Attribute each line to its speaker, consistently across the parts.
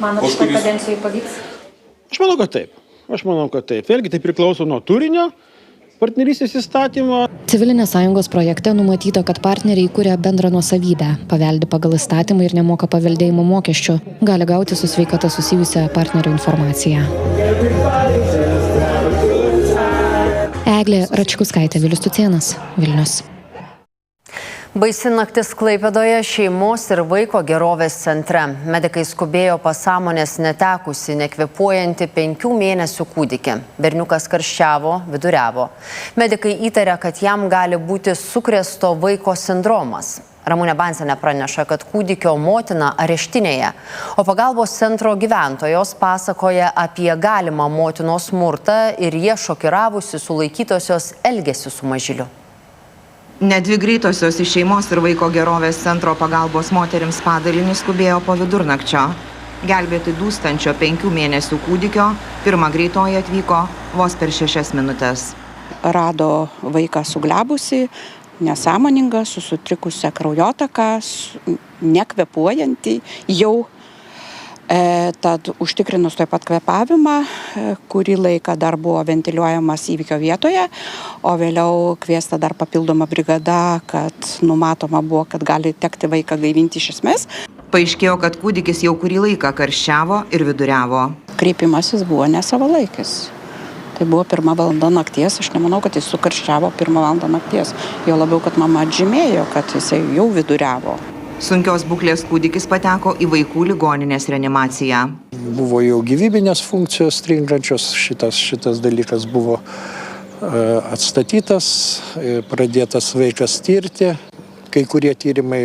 Speaker 1: Manot, šitą kadenciją pavyks?
Speaker 2: Aš manau, kad taip. Vėlgi tai priklauso nuo turinio partnerystės įstatymo.
Speaker 3: Civilinės sąjungos projekte numatyta, kad partneriai kuria bendrą nuosavybę, paveldi pagal įstatymą ir nemoka paveldėjimo mokesčių, gali gauti su sveikata susijusią partnerio informaciją. Eglė Račkauskaitė, Vilius Tucėnas, Vilnius.
Speaker 4: Baisi naktis Klaipėdoje šeimos ir vaiko gerovės centre. Medikai skubėjo pas sąmonės netekusi, nekvėpuojantį 5 mėnesių kūdikį. Berniukas karščiavo, viduriavo. Medikai įtaria, kad jam gali būti sukrėsto vaiko sindromas. Ramunė Bansienė praneša, kad kūdikio motina areštinėje, o pagalbos centro gyventojos pasakoja apie galimą motinos smurtą ir jie šokiravusi sulaikytosios elgesiu su mažyliu.
Speaker 5: Net 2 greitosios iš šeimos ir vaiko gerovės centro pagalbos moterims padalinį skubėjo po vidurnakčio. Gelbėti dūstančio 5 mėnesių kūdikio pirma greitoji atvyko vos per 6 minutės.
Speaker 6: Rado vaiką suglebusi, nesąmoningą, su sutrikusią kraujotaką, nekvėpuojantį jau. Tad užtikrinus taip pat kvėpavimą, kurį laiką dar buvo ventiliuojamas įvykio vietoje, o vėliau kviesta dar papildoma brigada, kad numatoma buvo, kad gali tekti vaiką gaivinti iš esmės.
Speaker 5: Paaiškėjo, kad kūdikis jau kurį laiką karščiavo ir viduriavo.
Speaker 6: Kreipimasis buvo nesavalaikis. Tai buvo 1 valanda nakties, aš nemanau, kad jis sukarščiavo 1 valandą nakties. Jo labiau, kad mama atžymėjo, kad jisai jau viduriavo.
Speaker 5: Sunkios būklės kūdikis pateko į vaikų ligoninės reanimaciją.
Speaker 2: Buvo jau gyvybinės funkcijos stringančios, šitas dalykas buvo atstatytas, pradėtas vaikas tirti. Kai kurie tyrimai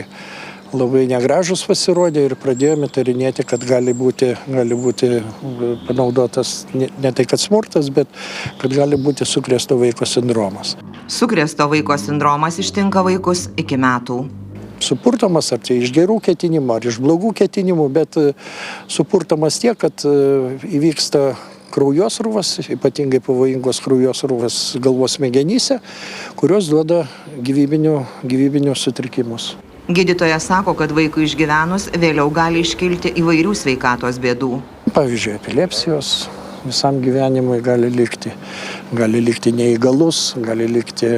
Speaker 2: labai negražus pasirodė ir pradėjome įtarinėti, kad gali būti panaudotas ne tai kad smurtas, bet kad gali būti sukrėsto vaiko sindromas.
Speaker 5: Sukrėsto vaiko sindromas ištinka vaikus iki metų.
Speaker 2: Supurtamas ar tai iš gerų ketinimų, ar iš blogų ketinimų, bet supurtamas tiek, kad įvyksta kraujosrūvas, ypatingai pavojingos kraujosrūvas galvos smegenyse, kurios duoda gyvybinius sutrikimus.
Speaker 5: Gydytojas sako, kad vaikui išgyvenus vėliau gali iškilti įvairių sveikatos bėdų.
Speaker 2: Pavyzdžiui, epilepsijos visam gyvenimui gali likti neįgalus, gali likti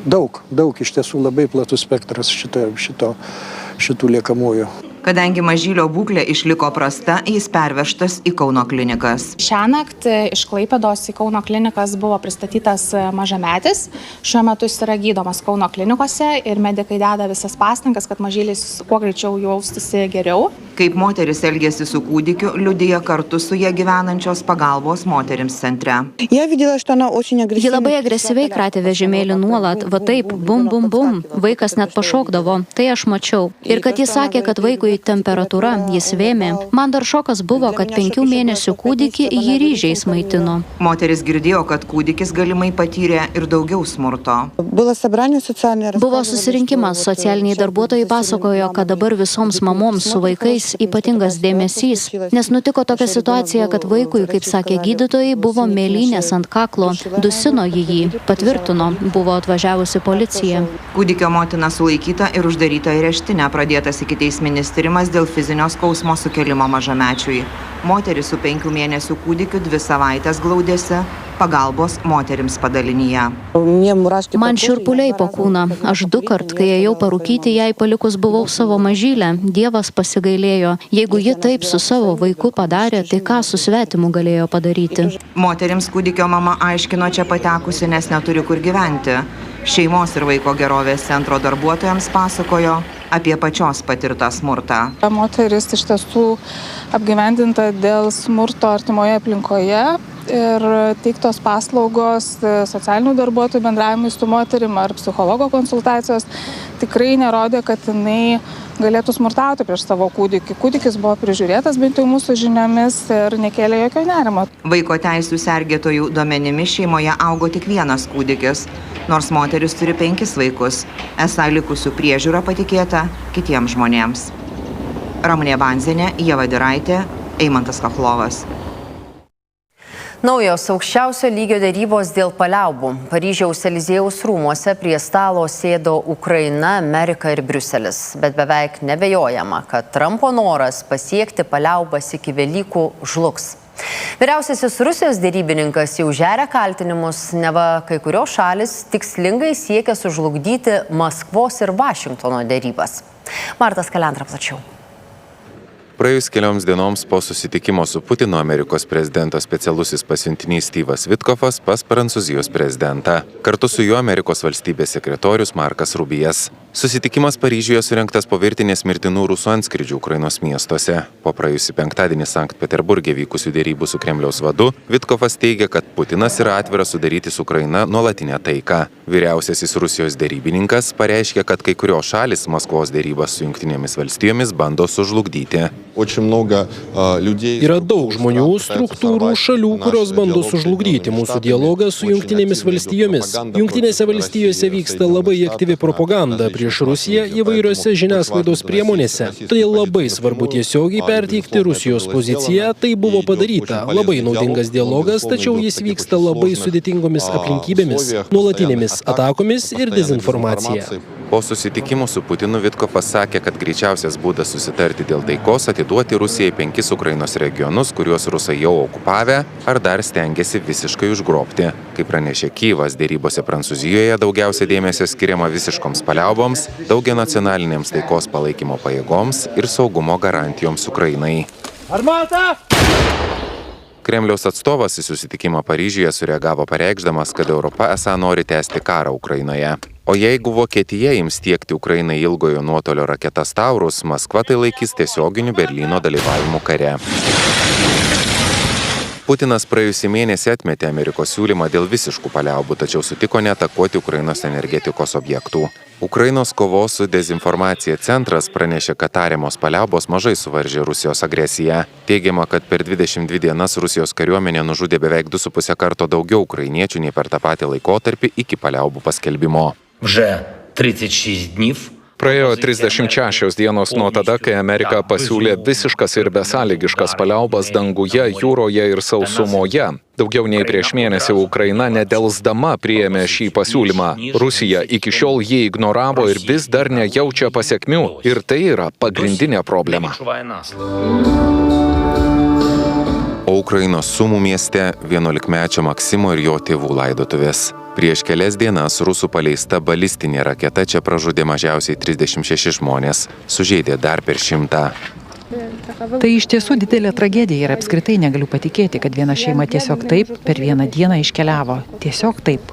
Speaker 2: daug iš tiesų labai platus spektras šitų liekamųjų.
Speaker 5: Kadangi mažylio būklė išliko prasta, jis pervežtas į Kauno klinikas.
Speaker 7: Šiąnakt iš Klaipėdos į Kauno klinikas buvo pristatytas mažametis. Šiuo metu jis yra gydomas Kauno klinikose ir medikai deda visas pastangas, kad mažylis kuo greičiau jaustųsi geriau.
Speaker 5: Kaip moteris elgėsi su kūdikiu, liudija kartu su jie gyvenančios pagalbos moterims centre.
Speaker 3: Ji labai agresyviai kratė vežimėlį nuolat, va taip, bum, bum, bum. Vaikas net pašokdavo, tai aš mačiau. Ir kad jis sakė, kad vaikui temperatūra, jis vėmė. Man dar šokas buvo, kad 5 mėnesių kūdikį jį ryžiais maitino.
Speaker 5: Moteris girdėjo, kad kūdikis galimai patyrė ir daugiau smurto.
Speaker 3: Buvo susirinkimas, socialiniai darbuotojai pasakojo, kad dabar visoms mamoms su vaikais ypatingas dėmesys, nes nutiko tokia situacija, kad vaikui, kaip sakė gydytojai, buvo mėlynės ant kaklo, dusino jį, patvirtino, buvo atvažiavusi policija.
Speaker 5: Kūdikio motina sulaikyta ir uždaryta į areštinę, pradėtas ikiteisminis tyrimas dėl fizinio skausmo sukėlimo mažamečiui. Moteris su 5 mėnesių kūdikiu 2 savaitės glaudėsi pagalbos moterims padalinyje.
Speaker 3: Man šiurpuliai po kūną. Aš 2 kart, kai ėjau parūkyti, jai palikus buvau savo mažylę. Dievas pasigailėjo. Jeigu ji taip su savo vaiku padarė, tai ką su svetimu galėjo padaryti?
Speaker 5: Moterims kūdikio mama aiškino čia patekusi, nes neturi kur gyventi. Šeimos ir vaiko gerovės centro darbuotojams pasakojo apie pačios patirtą smurtą.
Speaker 7: Moteris iš tiesų apgyvendinta dėl smurto artimoje aplinkoje ir teiktos paslaugos socialinių darbuotojų bendravimui su moterim ar psichologo konsultacijos tikrai nerodė, kad jinai galėtų smurtauti prieš savo kūdikį. Kūdikis buvo prižiūrėtas bent jau mūsų žiniomis ir nekėlė jokio nerimo.
Speaker 5: Vaiko teisių sergėtojų duomenimis šeimoje augo tik 1 kūdikis, nors moteris turi 5 vaikus. Esą likusių priežiūra patikėta kitiems žmonėms. Ramunė Bansienė, Ieva Diraitė, Eimantas Kachlovas.
Speaker 4: Naujos aukščiausio lygio dėrybos dėl paliaubų. Paryžiaus Eliziejaus rūmuose prie stalo sėdo Ukraina, Amerika ir Briuselis. Bet beveik nebejojama, kad Trumpo noras pasiekti paliaubas iki Velykų žlugs. Vyriausiasis Rusijos dėrybininkas jau žeria kaltinimus, neva kai kurios šalis tikslingai siekia sužlugdyti Maskvos ir Vašingtono dėrybas. Martas Kalendra plačiau.
Speaker 1: Praėjus kelioms dienoms po susitikimo su Putinu, Amerikos prezidento specialusis pasiuntinys Styvas Vitkofas pas Prancūzijos prezidentą. Kartu su juo Amerikos valstybės sekretorius Markas Rubijas. Susitikimas Paryžiuje surengtas po virtinės mirtinų rusų antskrydžių Ukrainos miestuose. Po praėjusį penktadienį Sankt Peterburge vykusių dėrybų su Kremliaus vadu, Vitkofas teigia, kad Putinas yra atviras sudaryti su Ukraina nuolatinę taiką. Vyriausiasis Rusijos dėrybininkas pareiškė, kad kai kurios šalis Maskvos dėrybas su Jungtinėmis valstijomis bando sužlugdyti.
Speaker 8: Yra daug žmonių, struktūrų, šalių, kurios bando sužlugdyti mūsų dialogą su Jungtinėmis valstijomis. Jungtinėse valstijose vyksta labai aktyvi propaganda prieš Rusiją įvairiose žiniasklaidos priemonėse. Todėl labai svarbu tiesiogiai perteikti Rusijos poziciją. Tai buvo padaryta. Labai naudingas dialogas, tačiau jis vyksta labai sudėtingomis aplinkybėmis, nuolatinėmis atakomis ir dezinformacija.
Speaker 1: Po susitikimų su Putinu Vitkofas sakė, kad greičiausias būdas susitarti dėl taikos atiduoti Rusijai 5 Ukrainos regionus, kuriuos rusai jau okupavę ar dar stengiasi visiškai užgrobti. Kaip pranešė Kyjivas, dėrybose Prancūzijoje daugiausia dėmesio skiriama visiškoms paliauboms, daugianacionalinėms taikos palaikymo pajėgoms ir saugumo garantijoms Ukrainai.
Speaker 9: Armata!
Speaker 1: Kremliaus atstovas į susitikimą Paryžiuje sureagavo pareikšdamas, kad Europa esą nori tęsti karą Ukrainoje. O jeigu Vokietija ims tiekti Ukrainai ilgojo nuotolio raketas Taurus, Maskva tai laikys tiesioginiu Berlyno dalyvavimu kare. Putinas praėjusį mėnesį atmetė Amerikos siūlymą dėl visiškų paliaubų, tačiau sutiko neatakuoti Ukrainos energetikos objektų. Ukrainos kovos su dezinformacija centras pranešė, kad tariamos paliaubos mažai suvaržė Rusijos agresiją. Teigiama, kad per 22 dienas Rusijos kariuomenė nužudė beveik 2,5 karto daugiau ukrainiečių nei per tą patį laikotarpį iki paliaubų paskelbimo.
Speaker 10: Praėjo 36 dienos nuo tada, kai Amerika pasiūlė visiškas ir besąlygiškas paliaubas danguje, jūroje ir sausumoje. Daugiau nei prieš mėnesį Ukraina nedelsdama priėmė šį pasiūlymą. Rusija iki šiol jį ignoravo ir vis dar nejaučia pasekmių. Ir tai yra pagrindinė problema.
Speaker 1: O Ukrainos Sumų mieste 11-mečio Maksimo ir jo tėvų laidotuvės. Prieš kelias dienas rusų paleista balistinė raketa čia pražudė mažiausiai 36 žmonės, sužeidė dar per 100.
Speaker 11: Tai iš tiesų didelė tragedija ir apskritai negaliu patikėti, kad viena šeima tiesiog taip per vieną dieną iškeliavo. Tiesiog taip.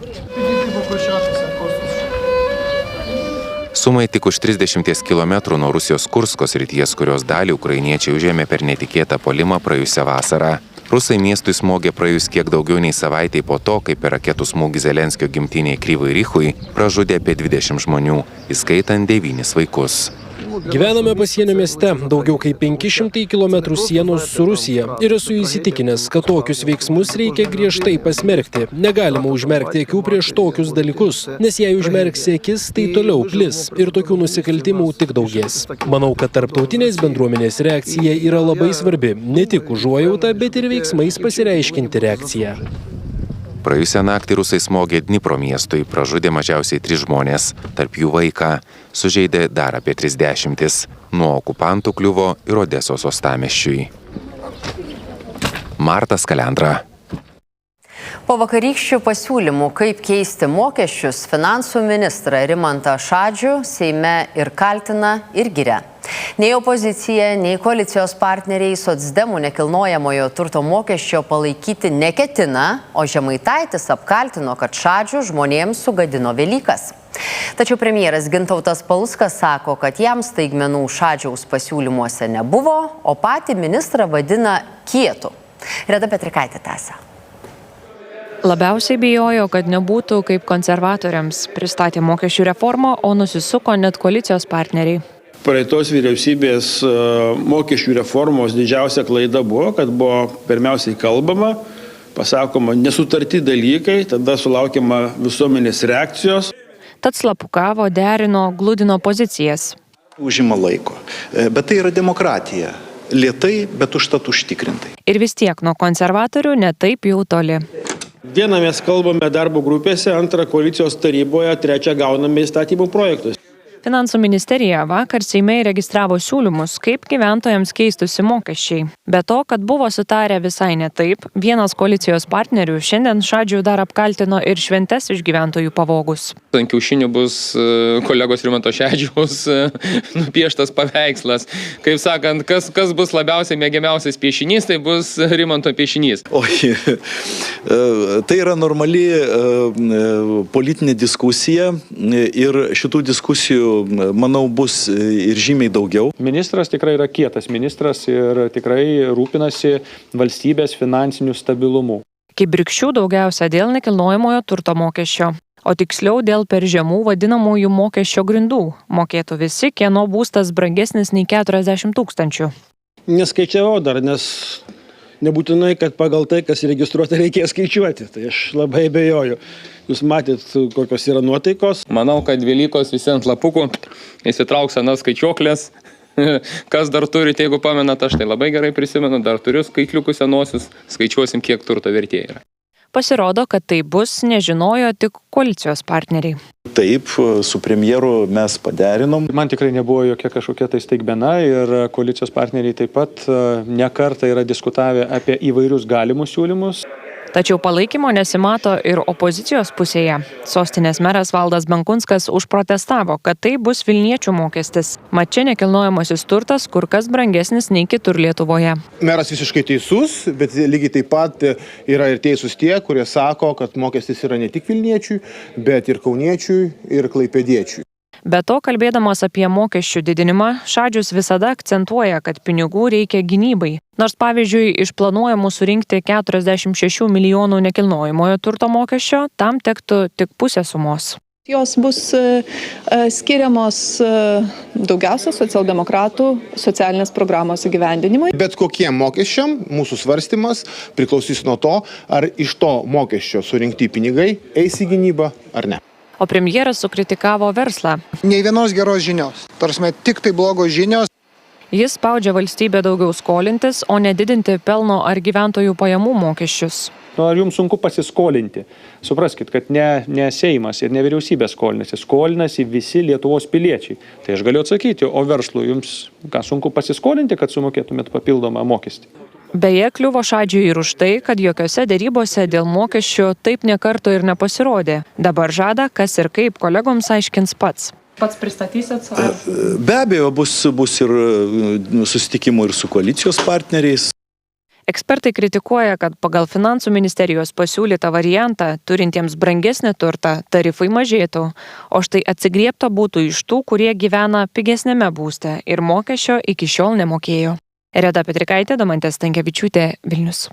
Speaker 1: Sumai tik už 30 km nuo Rusijos Kursko srities, kurios dalį ukrainiečiai užėmė per netikėtą puolimą praėjusią vasarą. Rusai miestui smogė praėjus kiek daugiau nei savaitei po to, kai per raketų smūgį Zelenskio gimtinėje Kryvai Richui pražudė apie 20 žmonių, įskaitant 9 vaikus.
Speaker 8: Gyvename pasienio mieste, daugiau kaip 500 km sienos su Rusija ir esu įsitikinęs, kad tokius veiksmus reikia griežtai pasmerkti. Negalima užmerkti akių prieš tokius dalykus, nes jei užmerksi akis, tai toliau plis ir tokių nusikaltimų tik daugės. Manau, kad tarptautinės bendruomenės reakcija yra labai svarbi, ne tik užuojauta, bet ir veiksmais pasireiškinti reakciją.
Speaker 1: Praėjusią naktį rusai smogė Dnipro miestui, pražudė mažiausiai 3 žmonės, tarp jų vaiką, sužeidė dar apie 30. Nuo okupantų kliuvo ir Odesos uostamiesčiui. Martas Kalendra.
Speaker 4: Po vakarykščių pasiūlymų, kaip keisti mokesčius, finansų ministrą Rimantą Šadžių Seime ir kaltina ir giria. Nei opozicija, nei koalicijos partneriai socdemų nekilnojamojo turto mokesčio palaikyti neketina, o Žemaitaitis apkaltino, kad Šadžių žmonėms sugadino Velykas. Tačiau premjeras Gintautas Paluckas sako, kad jam staigmenų Šadžiaus pasiūlymuose nebuvo, o patį ministrą vadina kietu. Reda Petrikaitė tęsia.
Speaker 12: Labiausiai bijojo, kad nebūtų kaip konservatoriams. Pristatė mokesčių reformą, o nusisuko net koalicijos partneriai.
Speaker 13: Praeitos vyriausybės mokesčių reformos didžiausia klaida buvo, kad buvo pirmiausiai kalbama, pasakoma nesutarti dalykai, tada sulaukiama visuomenės reakcijos.
Speaker 12: Tad slapukavo, derino, gludino pozicijas.
Speaker 14: Užima laiko, bet tai yra demokratija.
Speaker 9: lėtai, bet užtat užtikrintai.
Speaker 12: Ir vis tiek nuo konservatorių netaip jau toli.
Speaker 13: Vieną mes kalbame darbo grupėse, antrą koalicijos taryboje, trečią gauname įstatymų projektus.
Speaker 12: Finansų ministerija vakar Seime įregistravo siūlymus, kaip gyventojams keistusi mokesčiai. Be to, kad buvo sutarę visai ne taip, vienas koalicijos partnerių šiandien Šadžių dar apkaltino ir šventes iš gyventojų pavogus.
Speaker 14: Ant kiaušinių bus kolegos Rimanto Šedžiaus nupieštas paveikslas. Kaip sakant, kas bus labiausiai mėgiamiausias piešinys, tai bus Rimanto piešinys.
Speaker 9: Oi, tai yra normali politinė diskusija ir šitų diskusijų, manau, bus ir žymiai daugiau.
Speaker 15: Ministras tikrai yra kietas ministras ir tikrai rūpinasi valstybės finansiniu stabilumu.
Speaker 12: Kibirkščių daugiausia dėl nekilnojamojo turto mokesčio, o tiksliau dėl per žemų vadinamųjų mokesčio grindų. Mokėtų visi, kieno būstas brangesnis nei 40 000.
Speaker 13: Neskaičiavau dar, nes nebūtinai, kad pagal tai, kas registruota, reikės skaičiuoti. Tai aš labai abejoju. Jūs matėt, kokios yra nuotaikos.
Speaker 14: Manau, kad Velykos visi ant lapukų įsitrauks senas skaičiuoklės. Kas dar turite, jeigu pamenat, aš tai labai gerai prisimenu, dar turiu skaitliukus senosius, skaičiuosim, kiek turto vertė yra.
Speaker 12: Pasirodo, kad tai bus, nežinojo tik koalicijos partneriai.
Speaker 9: Taip, su premjeru mes paderinom.
Speaker 15: Man tikrai nebuvo jokia kažkokia tai staigmena ir koalicijos partneriai taip pat ne kartą yra diskutavę apie įvairius galimus siūlymus.
Speaker 12: Tačiau palaikymo nesimato ir opozicijos pusėje. Sostinės meras Valdas Benkunskas užprotestavo, kad tai bus vilniečių mokestis. Mat čia nekilnojamasis turtas kur kas brangesnis nei kitur Lietuvoje.
Speaker 16: Meras visiškai teisus, bet lygiai taip pat yra ir teisūs tie, kurie sako, kad mokestis yra ne tik vilniečiui, bet ir kauniečiui ir klaipėdiečiui.
Speaker 12: Be to, kalbėdamas apie mokesčių didinimą, Šadžius visada akcentuoja, kad pinigų reikia gynybai. Nors, pavyzdžiui, iš planuojamų surinkti 46 milijonų nekilnojamojo turto mokesčio, tam tektų tik pusė sumos.
Speaker 17: Jos bus skiriamos daugiausia socialdemokratų socialinės programos įgyvendinimui.
Speaker 16: Bet kokiem mokesčiam mūsų svarstymas priklausys nuo to, ar iš to mokesčio surinkti pinigai eis į gynybą ar ne.
Speaker 12: O premjeras sukritikavo verslą.
Speaker 18: Nei vienos geros žinios. Tarsi tik tai blogos žinios.
Speaker 12: Jis spaudžia valstybę daugiau skolintis, o nedidinti pelno ar gyventojų pajamų mokesčius.
Speaker 15: Ar jums sunku pasiskolinti? Supraskit, kad ne Seimas ir ne vyriausybė skolinasi visi Lietuvos piliečiai. Tai aš galiu atsakyti, o verslui jums sunku pasiskolinti, kad sumokėtumėt papildomą mokestį?
Speaker 12: Beje, kliuvo Šadžiui ir už tai, kad jokiose dėrybose dėl mokesčių taip nė karto ir nepasirodė. Dabar žada, kas ir kaip kolegoms aiškins pats.
Speaker 7: Pats pristatysit savo?
Speaker 9: Be abejo, bus ir susitikimų ir su koalicijos partneriais.
Speaker 12: Ekspertai kritikuoja, kad pagal Finansų ministerijos pasiūlytą variantą, turintiems brangesnį turtą, tarifai mažėtų, o štai atsigriebta būtų iš tų, kurie gyvena pigesnėme būste ir mokesčio iki šiol nemokėjo. Reda Petrikaitė, Domantė Stankevičiūtė, Vilnius.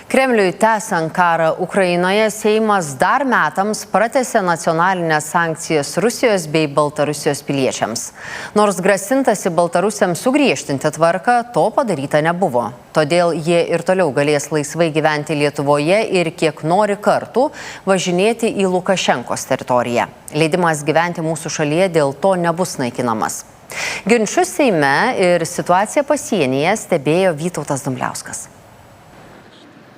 Speaker 4: Kremliui tęsiant karą Ukrainoje, Seimas dar metams pratęsė nacionalinės sankcijas Rusijos bei Baltarusijos piliečiams. Nors grasintasi Baltarusiams sugriežtinti tvarką, to padaryta nebuvo. Todėl jie ir toliau galės laisvai gyventi Lietuvoje ir kiek nori kartų važinėti į Lukašenkos teritoriją. Leidimas gyventi mūsų šalyje dėl to nebus naikinamas. Ginčus Seime ir situaciją pasienyje stebėjo Vytautas Dumbliauskas.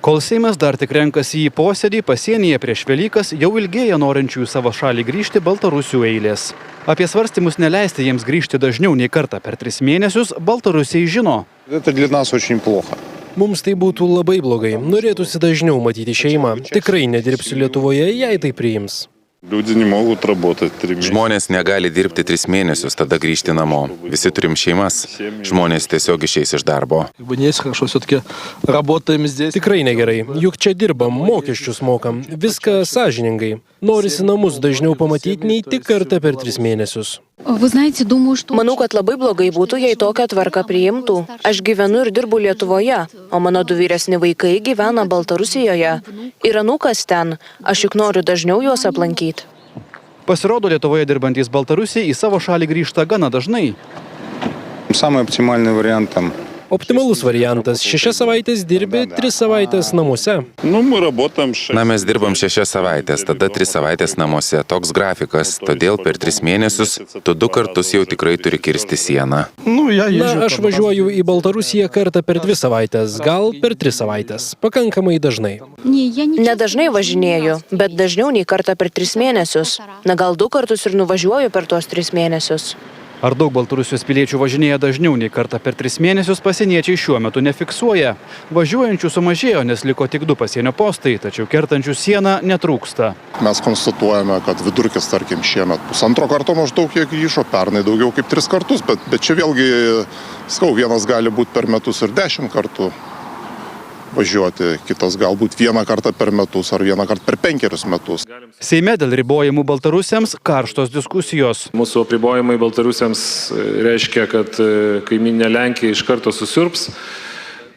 Speaker 19: Kol Seimas dar tik renkasi į posėdį, pasienyje prieš Velykas jau ilgėja norinčių į savo šalį grįžti baltarusių eilės. Apie svarstymus neleisti jiems grįžti dažniau nei kartą per 3 mėnesius baltarusiai žino.
Speaker 8: Mums tai būtų labai blogai. Norėtųsi dažniau matyti šeimą. Tikrai nedirbsiu Lietuvoje, jei tai priims.
Speaker 1: Žmonės negali dirbti 3 mėnesius, tada grįžti namo. Visi turim šeimas. Žmonės tiesiog išeis iš darbo.
Speaker 8: Tikrai negerai. Juk čia dirbam, mokesčius mokam. Viską sąžiningai. Norisi namus dažniau pamatyti nei tik kartą per 3 mėnesius.
Speaker 20: Manau, kad labai blogai būtų, jei tokią tvarką priimtų. Aš gyvenu ir dirbu Lietuvoje, o mano 2 vyresni vaikai gyvena Baltarusijoje. Ir anūkas ten. Aš juk noriu dažniau juos aplankyti.
Speaker 19: Pasirodo, Lietuvoje dirbantys baltarusiai į savo šalį grįžta gana dažnai.
Speaker 8: Optimalus variantas – 6 savaitės dirbi, 3 savaitės namuose.
Speaker 1: Na, mes dirbam 6 savaitės, tada 3 savaitės namuose. Toks grafikas, todėl per 3 mėnesius tu 2 kartus jau tikrai turi kirsti sieną.
Speaker 8: Na, aš važiuoju į Baltarusiją kartą per 2 savaitės, gal per 3 savaitės. Pakankamai dažnai.
Speaker 20: Nedažnai važinėju, bet dažniau nei kartą per 3 mėnesius. Na, gal 2 kartus ir nuvažiuoju per tuos 3 mėnesius.
Speaker 19: Ar daug Baltarusijos piliečių važinėja dažniau nei kartą per 3 mėnesius, pasieniečiai šiuo metu nefiksuoja. Važiuojančių sumažėjo, nes liko tik 2 pasienio postai, tačiau kertančių sieną netrūksta.
Speaker 21: Mes konstatuojame, kad vidurkis, tarkim, šiemet 1,5 karto maždaug kiek grįžo, pernai daugiau kaip 3 kartus, bet čia vėlgi, vienas gali būti per metus ir 10 kartų važiuoti, kitas galbūt 1 kartą per metus ar 1 kartą per 5 metus.
Speaker 19: Seime dėl ribojimų baltarusiams karštos diskusijos.
Speaker 22: Mūsų apribojimai baltarusiams reiškia, kad kaimynė Lenkija iš karto susiurbs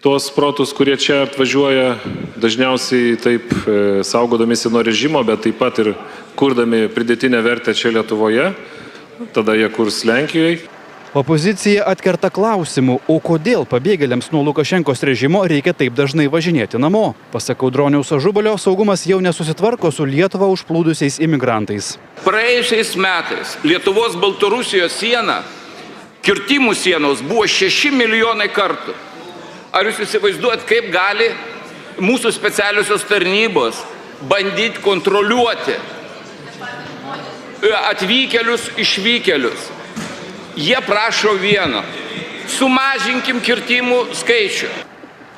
Speaker 22: tuos protus, kurie čia atvažiuoja, dažniausiai taip saugodamisi nuo režimo, bet taip pat ir kurdami pridėtinę vertę čia Lietuvoje, tada jie kurs Lenkijoje.
Speaker 19: Opozicija atkerta klausimų, o kodėl pabėgėliams nuo Lukašenkos režimo reikia taip dažnai važinėti namo. Pasak Audroniaus Ažubalio, saugumas jau nesusitvarko su Lietuvą užplūdusiais imigrantais.
Speaker 23: Praėjusiais metais Lietuvos Baltarusijos siena, kirtimų sienos buvo 6 milijonai kartų. Ar jūs įsivaizduojat, kaip gali mūsų specialiosios tarnybos bandyti kontroliuoti atvykėlius, išvykėlius? Jie prašo vieno – sumažinkim kirtimų skaičių.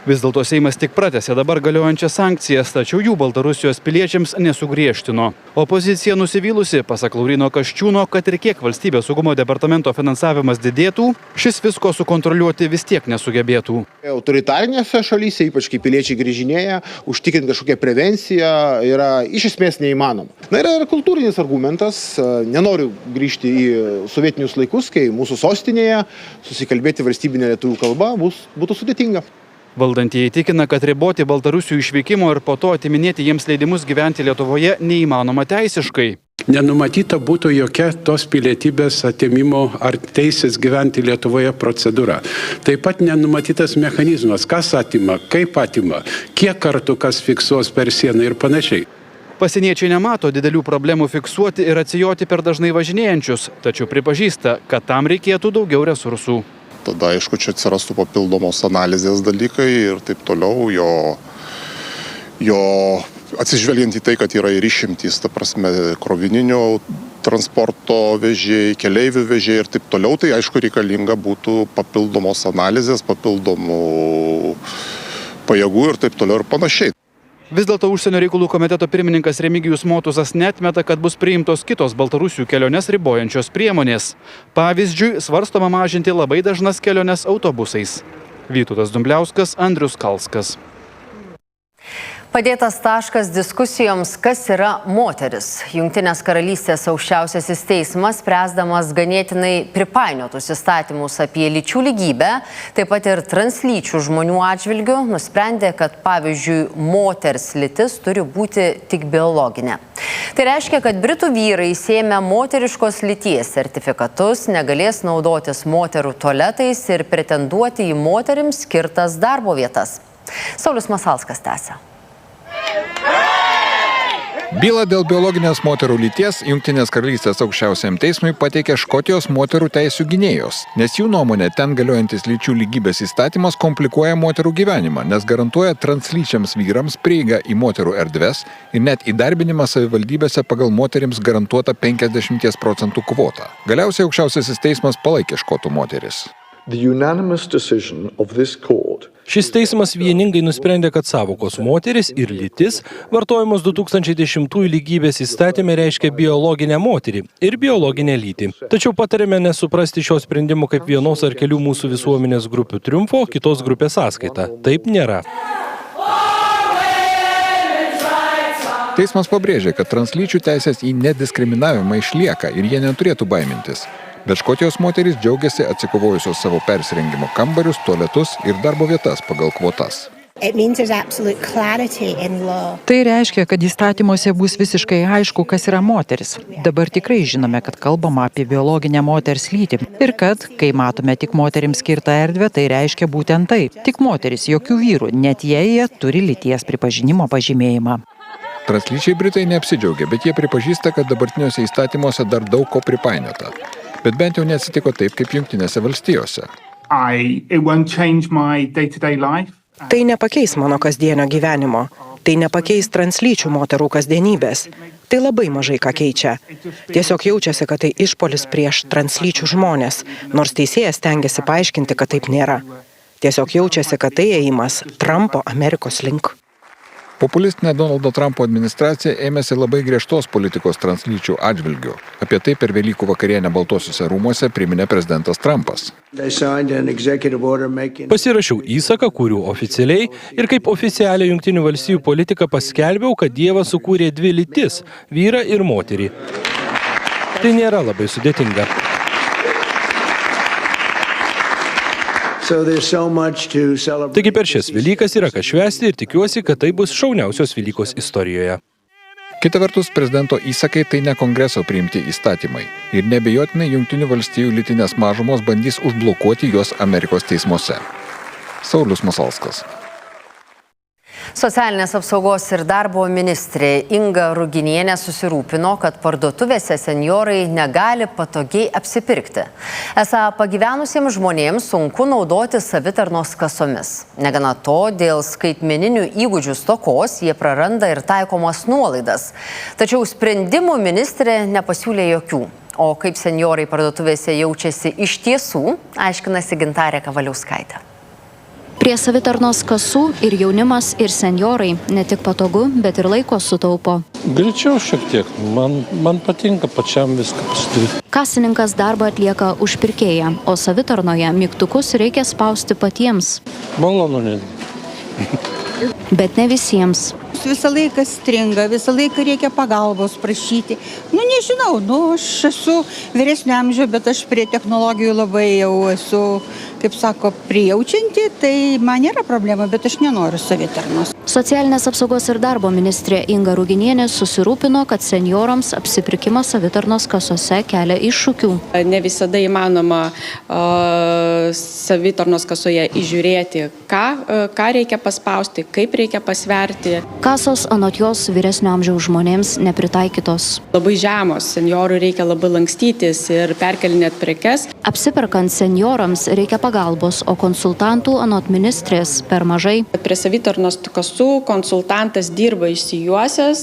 Speaker 19: Vis dėlto Seimas tik pratęsė dabar galiojančias sankcijas, tačiau jų Baltarusijos piliečiams nesugriežtino. Opozicija nusivylusi, pasak Lauryno Kasčiūno, kad ir kiek valstybės saugumo departamento finansavimas didėtų, šis visko sukontroliuoti vis tiek nesugebėtų.
Speaker 16: Autoritarinėse šalyse, ypač kai piliečiai grįžinėja, užtikrinti kažkokią prevenciją yra iš esmės neįmanoma. Na ir kultūrinis argumentas, nenoriu grįžti į sovietinius laikus, kai mūsų sostinėje susikalbėti valstybinę lietuvių kalbą būtų sudėtinga.
Speaker 19: Valdantieji tikina, kad riboti baltarusių išvykimo ir po to atiminėti jiems leidimus gyventi Lietuvoje neįmanoma teisiškai.
Speaker 24: Nenumatyta būtų jokia tos pilietybės atėmimo ar teisės gyventi Lietuvoje procedūra. Taip pat nenumatytas mechanizmas, kas atima, kaip atima, kiek kartų kas fiksuos per sieną ir panašiai.
Speaker 19: Pasieniečiai nemato didelių problemų fiksuoti ir atsijoti per dažnai važinėjančius, tačiau pripažįsta, kad tam reikėtų daugiau resursų.
Speaker 21: Tada, aišku, čia atsirastų papildomos analizės dalykai ir taip toliau, jo atsižvelgiant į tai, kad yra ir išimtys, ta prasme, krovininio transporto vežėjai, keleivių vežėjai ir taip toliau, tai aišku reikalinga būtų papildomos analizės, papildomų pajėgų ir taip toliau ir panašiai.
Speaker 19: Vis dėlto Užsienio reikalų komiteto pirmininkas Remigijus Motuzas neatmeta, kad bus priimtos kitos Baltarusių keliones ribojančios priemonės. Pavyzdžiui, svarstoma mažinti labai dažnas keliones autobusais. Vytautas Dumbliauskas, Andrius Kalskas.
Speaker 4: Padėtas taškas diskusijoms, kas yra moteris. Jungtinės karalystės aukščiausiasis teismas, spręsdamas ganėtinai pripainiotus įstatymus apie lyčių lygybę, taip pat ir translyčių žmonių atžvilgių, nusprendė, kad pavyzdžiui, moters lytis turi būti tik biologinė. Tai reiškia, kad britų vyrai įsiėmę moteriškos lyties sertifikatus negalės naudotis moterų tualetais ir pretenduoti į moterims skirtas darbo vietas. Saulius Masalskas tęsia.
Speaker 25: Bylą dėl biologinės moterų lyties Jungtinės karalystės aukščiausiajam teismui pateikė Škotijos moterų teisių gynėjos, nes jų nuomonė ten galiojantis lyčių lygybės įstatymas komplikuoja moterų gyvenimą, nes garantuoja translyčiams vyrams prieigą į moterų erdves ir net įdarbinimą savivaldybėse pagal moterims garantuotą 50% kvotą. Galiausiai aukščiausiasis teismas palaikė škotų moteris.
Speaker 8: Šis teismas vieningai nusprendė, kad sąvokos moteris ir lytis vartojamos 2010 lygybės įstatyme reiškia biologinę moterį ir biologinę lytį. Tačiau patarėme nesuprasti šio sprendimo kaip vienos ar kelių mūsų visuomenės grupių triumfo, kitos grupės sąskaita. Taip nėra.
Speaker 25: Teismas pabrėžė, kad translyčių teisės į nediskriminavimą išlieka ir jie neturėtų baimintis. Bet Škotijos moterys džiaugiasi atsikovojusios savo persirengimo kambarius, tualetus ir darbo vietas pagal kvotas.
Speaker 11: Tai reiškia, kad įstatymuose bus visiškai aišku, kas yra moteris. Dabar tikrai žinome, kad kalbama apie biologinę moters lytį. Ir kad, kai matome tik moterims skirtą erdvę, tai reiškia būtent tai. Tik moteris, jokių vyrų, net jei jie turi lyties pripažinimo pažymėjimą.
Speaker 25: Translyčiai Britai neapsidžiaugia, bet jie pripažįsta, kad dabartiniuose įstatymuose dar daug ko pripainiota. Bet bent jau neatsitiko taip, kaip Jungtinėse valstijose.
Speaker 2: Tai nepakeis mano kasdienio gyvenimo. Tai nepakeis translyčių moterų kasdienybės. Tai labai mažai ką keičia. Tiesiog jaučiasi, kad tai išpolis prieš translyčių žmonės, nors teisėjas stengiasi paaiškinti, kad taip nėra. Tiesiog jaučiasi, kad tai ėjimas Trumpo Amerikos link.
Speaker 25: Populistinė Donaldo Trumpo administracija ėmėsi labai griežtos politikos translyčių atžvilgių. Apie tai per Velykų vakarienę Baltuosiuose rūmuose priminė prezidentas Trumpas.
Speaker 8: Pasirašiau įsaką, kurių oficialiai ir kaip oficialią Jungtinių valstijų politiką paskelbiau, kad Dievas sukūrė dvi lytis – vyrą ir moterį. Tai nėra labai sudėtinga. Taigi per šias Velykas yra ką švęsti ir tikiuosi, kad tai bus šauniausios Velykos istorijoje.
Speaker 25: Kita vertus, prezidento įsakai tai ne kongreso priimti įstatymai. Ir neabejotinai Jungtinių valstijų lytinės mažumos bandys užblokuoti juos Amerikos teismuose. Saulius Masalskas.
Speaker 4: Socialinės apsaugos ir darbo ministrė Inga Ruginienė susirūpino, kad parduotuvėse senjorai negali patogiai apsipirkti. Esą pagyvenusiems žmonėms sunku naudoti savitarnos kasomis. Negana to, dėl skaitmeninių įgūdžių stokos jie praranda ir taikomas nuolaidas. Tačiau sprendimų ministrė nepasiūlė jokių. O kaip senjorai parduotuvėse jaučiasi iš tiesų, aiškinasi Gintarė Kavaliauskaitė.
Speaker 3: Prie savitarnos kasų ir jaunimas, ir senjorai ne tik patogu, bet ir laiko sutaupo.
Speaker 5: Greičiau šiek tiek. Man patinka pačiam viską pasidaryti.
Speaker 3: Kasininkas darbą atlieka už pirkėją, o savitarnoje mygtukus reikia spausti patiems.
Speaker 5: Malonu netgi.
Speaker 3: Bet ne visiems.
Speaker 6: Visą laiką stringa, visą laiką reikia pagalbos prašyti. Nežinau, aš esu vyresnio amžiaus, bet aš prie technologijų labai jau esu, kaip sako, prijaučianti, tai man nėra problema, bet aš nenoriu savitarnos.
Speaker 3: Socialinės apsaugos ir darbo ministrė Inga Ruginienė susirūpino, kad senjorams apsipirkimas savitarnos kasose kelia iššūkių.
Speaker 10: Ne visada įmanoma savitarnos kasoje įžiūrėti, ką reikia paspausti, kaip reikia pasverti.
Speaker 3: Kasos anot jos vyresnio amžiaus žmonėms nepritaikytos.
Speaker 10: Labai žemos, senjorų reikia labai lankstytis ir perkelinėt prekes.
Speaker 3: Apsiperkant senjorams reikia pagalbos, o konsultantų anot ministrės per mažai.
Speaker 10: Prie savitarnos kasų konsultantas dirba išsijuosęs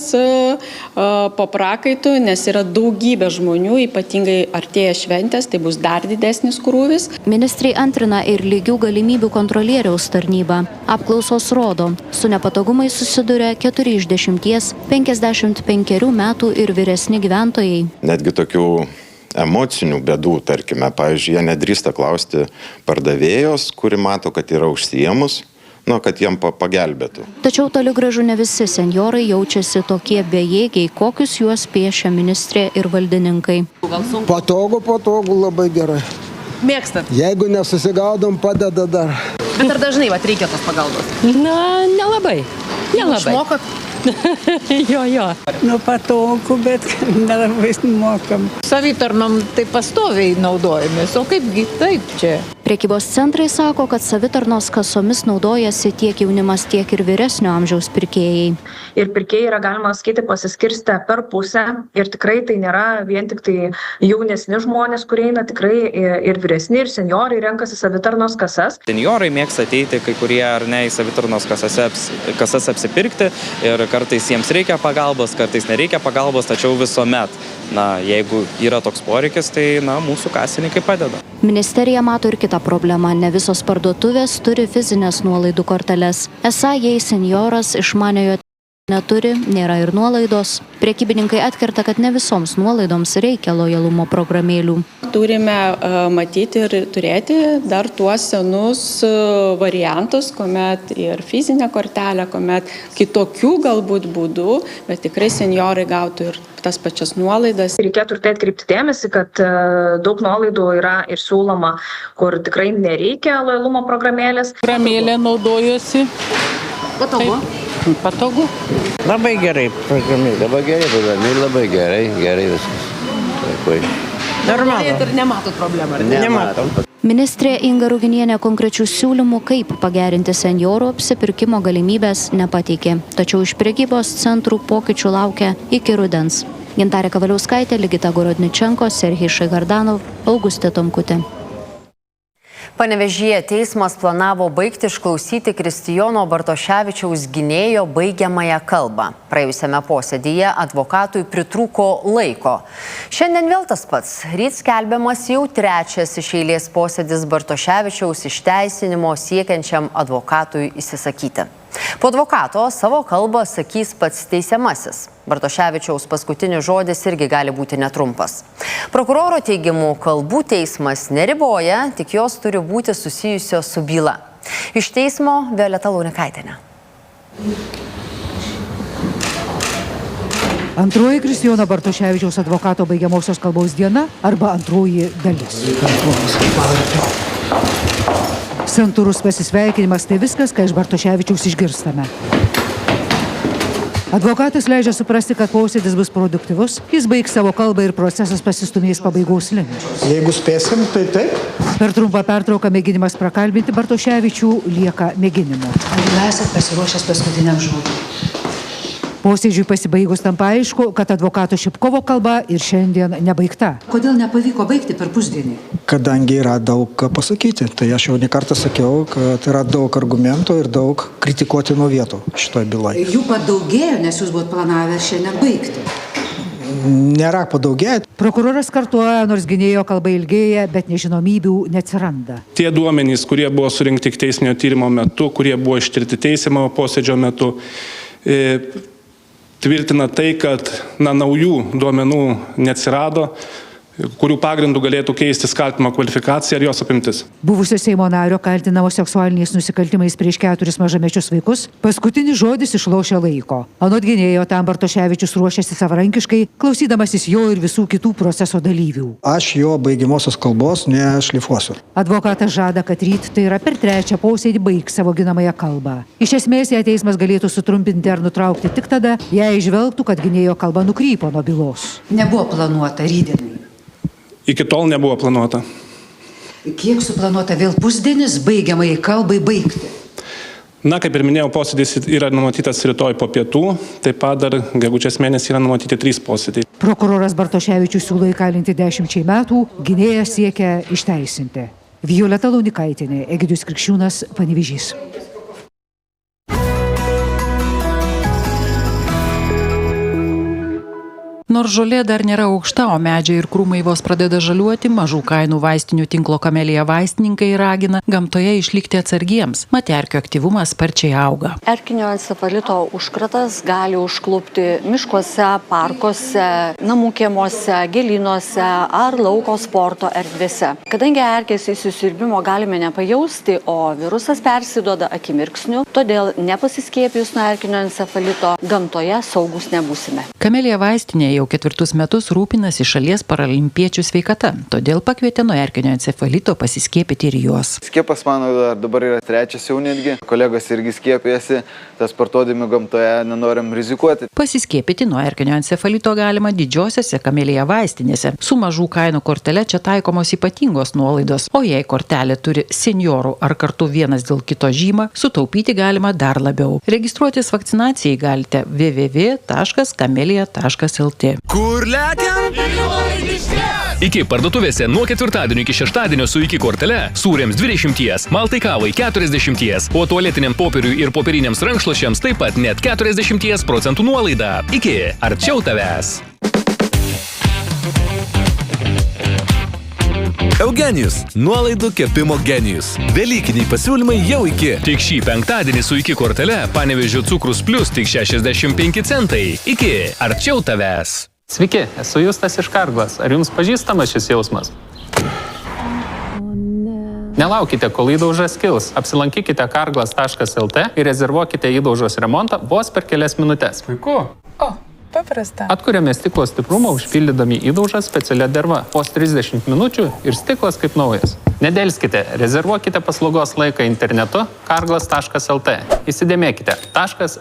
Speaker 10: po prakaitų, nes yra daugybė žmonių, ypatingai artėja šventės, tai bus dar didesnis krūvis.
Speaker 3: Ministrai antrina ir lygių galimybių kontrolieriaus tarnyba. Apklausos rodo, su nepatogumai susiduria 4 iš 10 55 metų ir vyresni gyventojai.
Speaker 26: Netgi tokių emocinių bėdų, tarkime, pavyzdžiui, jie nedrįsta klausti pardavėjos, kuri mato, kad yra užsiėmus, kad jiem pagelbėtų.
Speaker 3: Tačiau toli gražu ne visi senjorai jaučiasi tokie bejėgiai, kokius juos piešia ministrė ir valdininkai.
Speaker 27: Patogu, labai gerai.
Speaker 3: Mėgstat?
Speaker 27: Jeigu nesusigaudom, padeda dar.
Speaker 3: Bet ar dažnai reikia tos pagalbos?
Speaker 28: Nelabai.
Speaker 3: Išmokot?
Speaker 28: Jo.
Speaker 6: Patogu, bet nelabai mokam.
Speaker 28: Savitarnom tai pastoviai naudojamės, o kaipgi taip čia?
Speaker 3: Prekybos centrai sako, kad savitarnos kasomis naudojasi tiek jaunimas, tiek ir vyresnio amžiaus pirkėjai.
Speaker 29: Ir pirkėjai yra, galima sakyti, pasiskirstę per pusę. Ir tikrai tai nėra vien tik tai jaunesni žmonės, kurie eina, tikrai ir vyresni, ir senjorai renkasi savitarnos kasas.
Speaker 30: Senjorai mėgsta ateiti kai kurie ar ne į savitarnos kasas apsipirkti ir kartais jiems reikia pagalbos, kartais nereikia pagalbos, tačiau visuomet, jeigu yra toks poreikis, tai mūsų kasininkai padeda.
Speaker 3: Ministerija mato ir kitą problemą. Ne visos parduotuvės turi fizinės nuolaidų korteles. Esą, jei senjoras išmaniojo neturi, nėra ir nuolaidos. Prekybininkai atkerta, kad ne visoms nuolaidoms reikia lojalumo programėlių.
Speaker 10: Turime matyti ir turėti dar tuos senus variantus, kuomet ir fizinė kortelė, kuomet kitokių galbūt būdų, bet tikrai senjorai gautų ir tas pačias nuolaidas.
Speaker 29: Reikėtų ir tai atkreipti dėmesį, kad daug nuolaidų yra ir siūloma, kur tikrai nereikia lojalumo programėlės.
Speaker 28: Programėlė naudojuosi
Speaker 4: Patogu?
Speaker 1: Patogu. Labai gerai programėlė. Labai gerai viskas.
Speaker 28: Normalu. Ir nematot problemą, ar ne?
Speaker 1: Nematom.
Speaker 3: Ministrė Inga Ruginienė konkrečių siūlymų, kaip pagerinti senjorų apsipirkimo galimybės, nepateikė. Tačiau iš prekybos centrų pokyčių laukia iki rudens. Gintarė Kavaliauskaitė, Ligita Gorodničenko, Serhij Šaigardanov, Augustė Tomkutė.
Speaker 4: Panevėžyje teismas planavo baigti išklausyti Kristijono Bartoševičiaus gynėjo baigiamąją kalbą. Praėjusiame posėdyje advokatui pritrūko laiko. Šiandien vėl tas pats. Ryt skelbiamas jau trečias iš eilės posėdis Bartoševičiaus išteisinimo siekiančiam advokatui įsisakyti. Po advokato savo kalbą sakys pats teisiamasis. Bartoševičiaus paskutinis žodis irgi gali būti netrumpas. Prokuroro teigimu, kalbų teismas neriboja, tik jos turi būti susijusios su byla. Iš teismo Violeta Launikaitienė.
Speaker 7: Antroji Kristijono Bartoševičiaus advokato baigiamosios kalbos diena arba antroji dalis. Santūrus pasisveikinimas tai viskas, ką iš Bartoševičiaus išgirstame. Advokatas leidžia suprasti, kad posėdis bus produktyvus, jis baigs savo kalbą ir procesas pasistumės pabaigos link.
Speaker 9: Jeigu spėsim, tai taip.
Speaker 7: Per trumpą pertrauką mėginimas prakalbinti Bartoševičių lieka mėginimu.
Speaker 12: Ar esat pasiruošęs paskutiniam žodžiui?
Speaker 7: Posėdžiui pasibaigus tampa aišku, kad advokato Šipkovo kalba ir šiandien nebaigta.
Speaker 12: Kodėl nepavyko baigti per pusdienį?
Speaker 9: Kadangi yra daug ką pasakyti, tai aš jau ne kartą sakiau, kad yra daug argumentų ir daug kritikuotinų vietų šitoje byloje.
Speaker 12: Jų padaugėjo, nes jūs buvot planavę šiandien baigti.
Speaker 9: Nėra padaugėję.
Speaker 7: Prokuroras kartuoja, nors gynėjo kalba ilgėja, bet nežinomybių neatsiranda.
Speaker 13: Tie duomenys, kurie buvo surinkti ikiteisminio tyrimo metu, kurie buvo ištirti teisimo posėdžio metu, tvirtina tai, kad naujų duomenų neatsirado, kurių pagrindų galėtų keistis kaltinimo kvalifikacija ir jos apimtis.
Speaker 7: Buvusio Seimo nario kaltinamo seksualiniais nusikaltimais prieš 4 mažamečius vaikus, paskutinis žodis išlošia laiko. Anot gynėjo, tam Bartoševičius ruošiasi savarankiškai, klausydamasis jo ir visų kitų proceso dalyvių.
Speaker 9: Aš jo baigiamosios kalbos nešlifuosiu.
Speaker 7: Advokatas žada, kad ryt, tai yra per trečią posėdį, baigs savo ginamąją kalbą. Iš esmės, ją teismas galėtų sutrumpinti ar nutraukti tik tada, jei žvelgtų, kad gynėjo kalba nukrypo nuo bylos.
Speaker 12: Nebuvo planuota rytdienai.
Speaker 13: Iki tol nebuvo planuota.
Speaker 12: Kiek suplanuota vėl pusdienis baigiamai kalbai baigti?
Speaker 13: Na, kaip ir minėjau, posėdis yra numatytas rytoj po pietų, taip pat dar gegužės mėnesį yra numatyti 3 posėdžiai.
Speaker 7: Prokuroras Bartoševičius siūlo įkalinti 10 metų, gynėjas siekia išteisinti. Violeta Launikaitienė, Egidijus Krikščiūnas, Panevėžys.
Speaker 11: Nors žolė dar nėra aukšta, o medžiai ir krūmai vos pradeda žaliuoti, mažų kainų vaistinių tinklo Kamelija vaistininkai ragina gamtoje išlikti atsargiems, mat erkių aktyvumas sparčiai auga.
Speaker 14: Erkinio encefalito užkratas gali užklupti miškuose, parkuose, namų kiemuose, gėlynuose ar lauko sporto erdvėse. Kadangi erkės įsisiurbimo galime nepajausti, o virusas persiduoda akimirksniu, todėl nepasiskiepijus nuo erkinio encefalito gamtoje saugus nebūsime.
Speaker 11: Kamelija vaistinė jau 4 metus rūpinasi šalies paralimpiečių sveikata, todėl pakvietė nuo erkinio encefalito pasiskiepyti ir juos.
Speaker 15: Skiepas mano dabar yra 3 jau netgi, kolegos irgi skiepijasi, tas sportuodami gamtoje nenorim rizikuoti.
Speaker 11: Pasiskiepyti nuo erkinio encefalito galima didžiosiose Kamelija vaistinėse. Su mažų kainų kortele čia taikomos ypatingos nuolaidos, o jei kortelė turi senjorų ar kartu vienas dėl kito žymą, sutaupyti galima dar labiau. Registruotis vakcinacijai galite www.kamelija.lt.
Speaker 17: Kur lekiam? Iki parduotuvėse nuo ketvirtadienio iki šeštadienio su iki kortele sūriams 20, maltai kavai 40, o tualetiniam popieriui ir popieriniams rankšluosčiams taip pat net 40% nuolaida. Iki arčiau tavęs. Eugenijus – nuolaidų kepimo genijus. Velykiniai pasiūlymai jau iki. Tik šį penktadienį su iki kortele Panevėžio cukrus plus tik 65 centai. Iki arčiau tavęs.
Speaker 18: Sveiki, esu Justas iš Karglas. Ar jums pažįstamas šis jausmas? Nelaukite, kol įdaužas kils. Apsilankykite karglas.lt ir rezervuokite įdaužos remontą vos per kelias minutės. Puiku.
Speaker 28: paprasta.
Speaker 18: Atkuriame stiklo stiprumą, užpildydami įdaužą specialią dervą. Vos 30 minučių ir stiklas kaip naujas. Nedelskite, rezervuokite paslaugos laiką internetu karglas.lt. Įsidėmėkite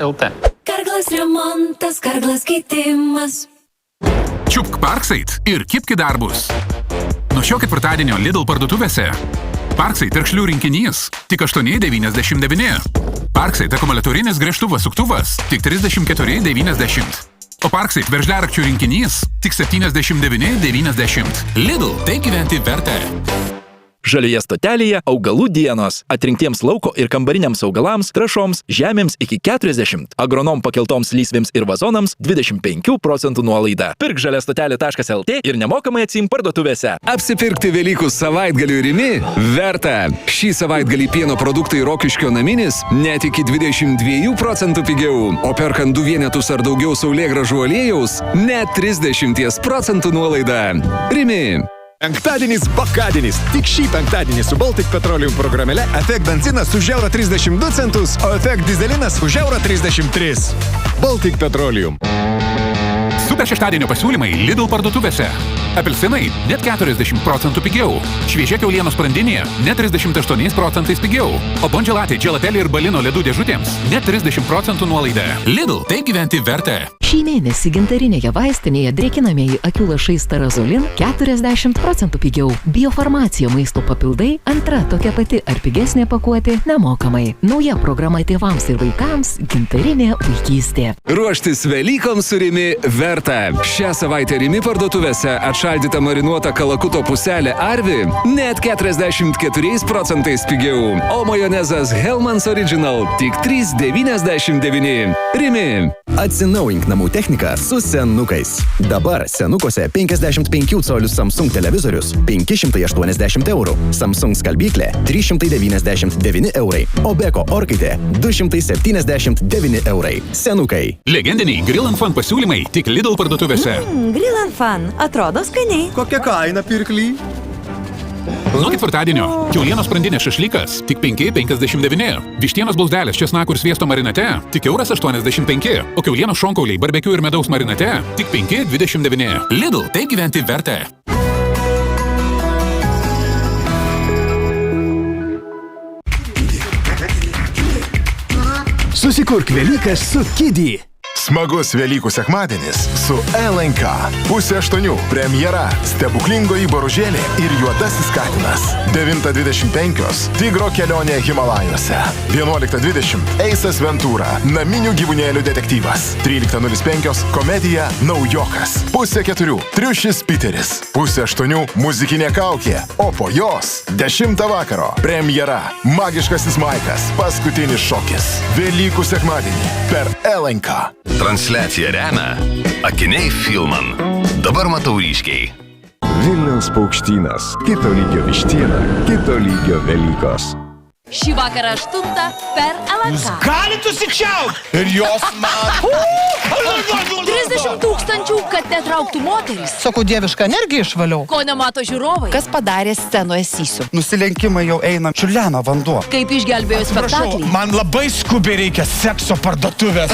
Speaker 18: .lt.
Speaker 2: Karglas remontas, Karglas keitimas.
Speaker 8: Čiupk Parksait ir kibk į darbus. Nuo šio ketvirtadienio Lidl parduotuvėse Parksait terkšlių rinkinys tik 8,99. Parksait akumuliatorinis gręžtuvas suktuvas tik 34,90. O Parksait veržliarakčių rinkinys tik 79,90. Lidl, tai gyventi verta.
Speaker 16: Žalioje stotelėje augalų dienos. Atrinktiems lauko ir kambariniams augalams, trąšoms, žemėms iki 40. Agronom pakeltoms lysvėms ir vazonams 25% nuolaida. Pirk žaliastotelė.lt ir nemokamai atsim parduotuvėse.
Speaker 19: Apsipirkti Velykų savaitgalių Rimi verta. Šį savaitgalį pieno produktai Rokiškio naminis net iki 22% pigiau. O perkant 2 vienetus ar daugiau saulėgrąžų aliejaus net 30% nuolaida. Rimi.
Speaker 20: Penktadienis bakadienis. Tik šį penktadienį su Baltic Petroleum programėle Efekt benzinas už €32 centus, o Efekt dizelinas už €33. Baltic Petroleum.
Speaker 8: Super šeštadienio pasiūlymai Lidl parduotuvėse. Apelsinai net 40% pigiau. Šviežia kiaulienos sprandinė net 38% pigiau. O bonželatė, dželatelė ir balino ledų dėžutėms net 30% nuolaida. Lidl, tai gyventi verta.
Speaker 21: Šį mėnesį gintarinėje vaistinėje drėkinamieji akių lašai Starazolin 40% pigiau. Biofarmacija maisto papildai antra tokia pati ar pigesnė pakuotė nemokamai. Nauja programa tėvams ir vaikams gintarinė vaikystė.
Speaker 19: Ruoštis Velykoms su Rimi verta. Šią savaitę Rimi parduotuvėse atšaldyta marinuota kalakuto puselė Arvi net 44% pigiau. O majonezas Hellmann's Original tik 3,99. Rimi.
Speaker 20: Atsinaujink namų techniką su senukais. Dabar senukose 55 colių Samsung televizorius 580 €, Samsung skalbyklė 399 €, o Beko orkaitė 279 €. Senukai.
Speaker 8: Legendiniai Grill and Fun pasiūlymai tik Lidl parduotuvėse.
Speaker 22: Grill and Fun. Atrodo skaniai.
Speaker 20: Kokia kaina pirkly?
Speaker 8: Nuo ketvirtadienio kiaulienos sprandinės šašlykas tik 5,59. Vištienos blauzdelės česnakų ir sviesto marinate tik €1,85. O kiaulienos šonkauliai, barbekiu ir medaus marinate tik 5,29. Lidl, tai gyventi verta.
Speaker 20: Susikurk Velykas su Kiddy. Smagus Velykų sekmadienis su LNK. 7:30 premjera Stebuklingoji boružėlė ir juodasis katinas. 9:25 Tigro kelionė Himalajuose. 11:20 Eisas Ventūra, naminių gyvūnėlių detektyvas. 13:05 komedija Naujokas. 3:30 Triušis Piteris. 7:30 muzikinė kaukė, o po jos 10 vakaro premjera Magiškasis Maikas, paskutinis šokis. Velykų sekmadienį per LNK.
Speaker 23: Transliaciją remia Akiniai Filman. Dabar matau ryškiai.
Speaker 20: Vilniaus paukštynas. Kito lygio vištiena, kito lygio Velykos.
Speaker 2: Šį vakarą 8 per LNK.
Speaker 20: Galit užsičiaupti! Ir jos man.
Speaker 2: 30 000, kad netrauktų moteris.
Speaker 24: Sakau, dievišką energiją išvaliau.
Speaker 2: Ko nemato žiūrovai.
Speaker 24: Kas padarė scenoje Sysiu? Nusilenkimai jau eina, čiurleno vanduo.
Speaker 2: Kaip išgelbėjo spektaklį.
Speaker 20: Man labai skubiai reikia sekso parduotuvės.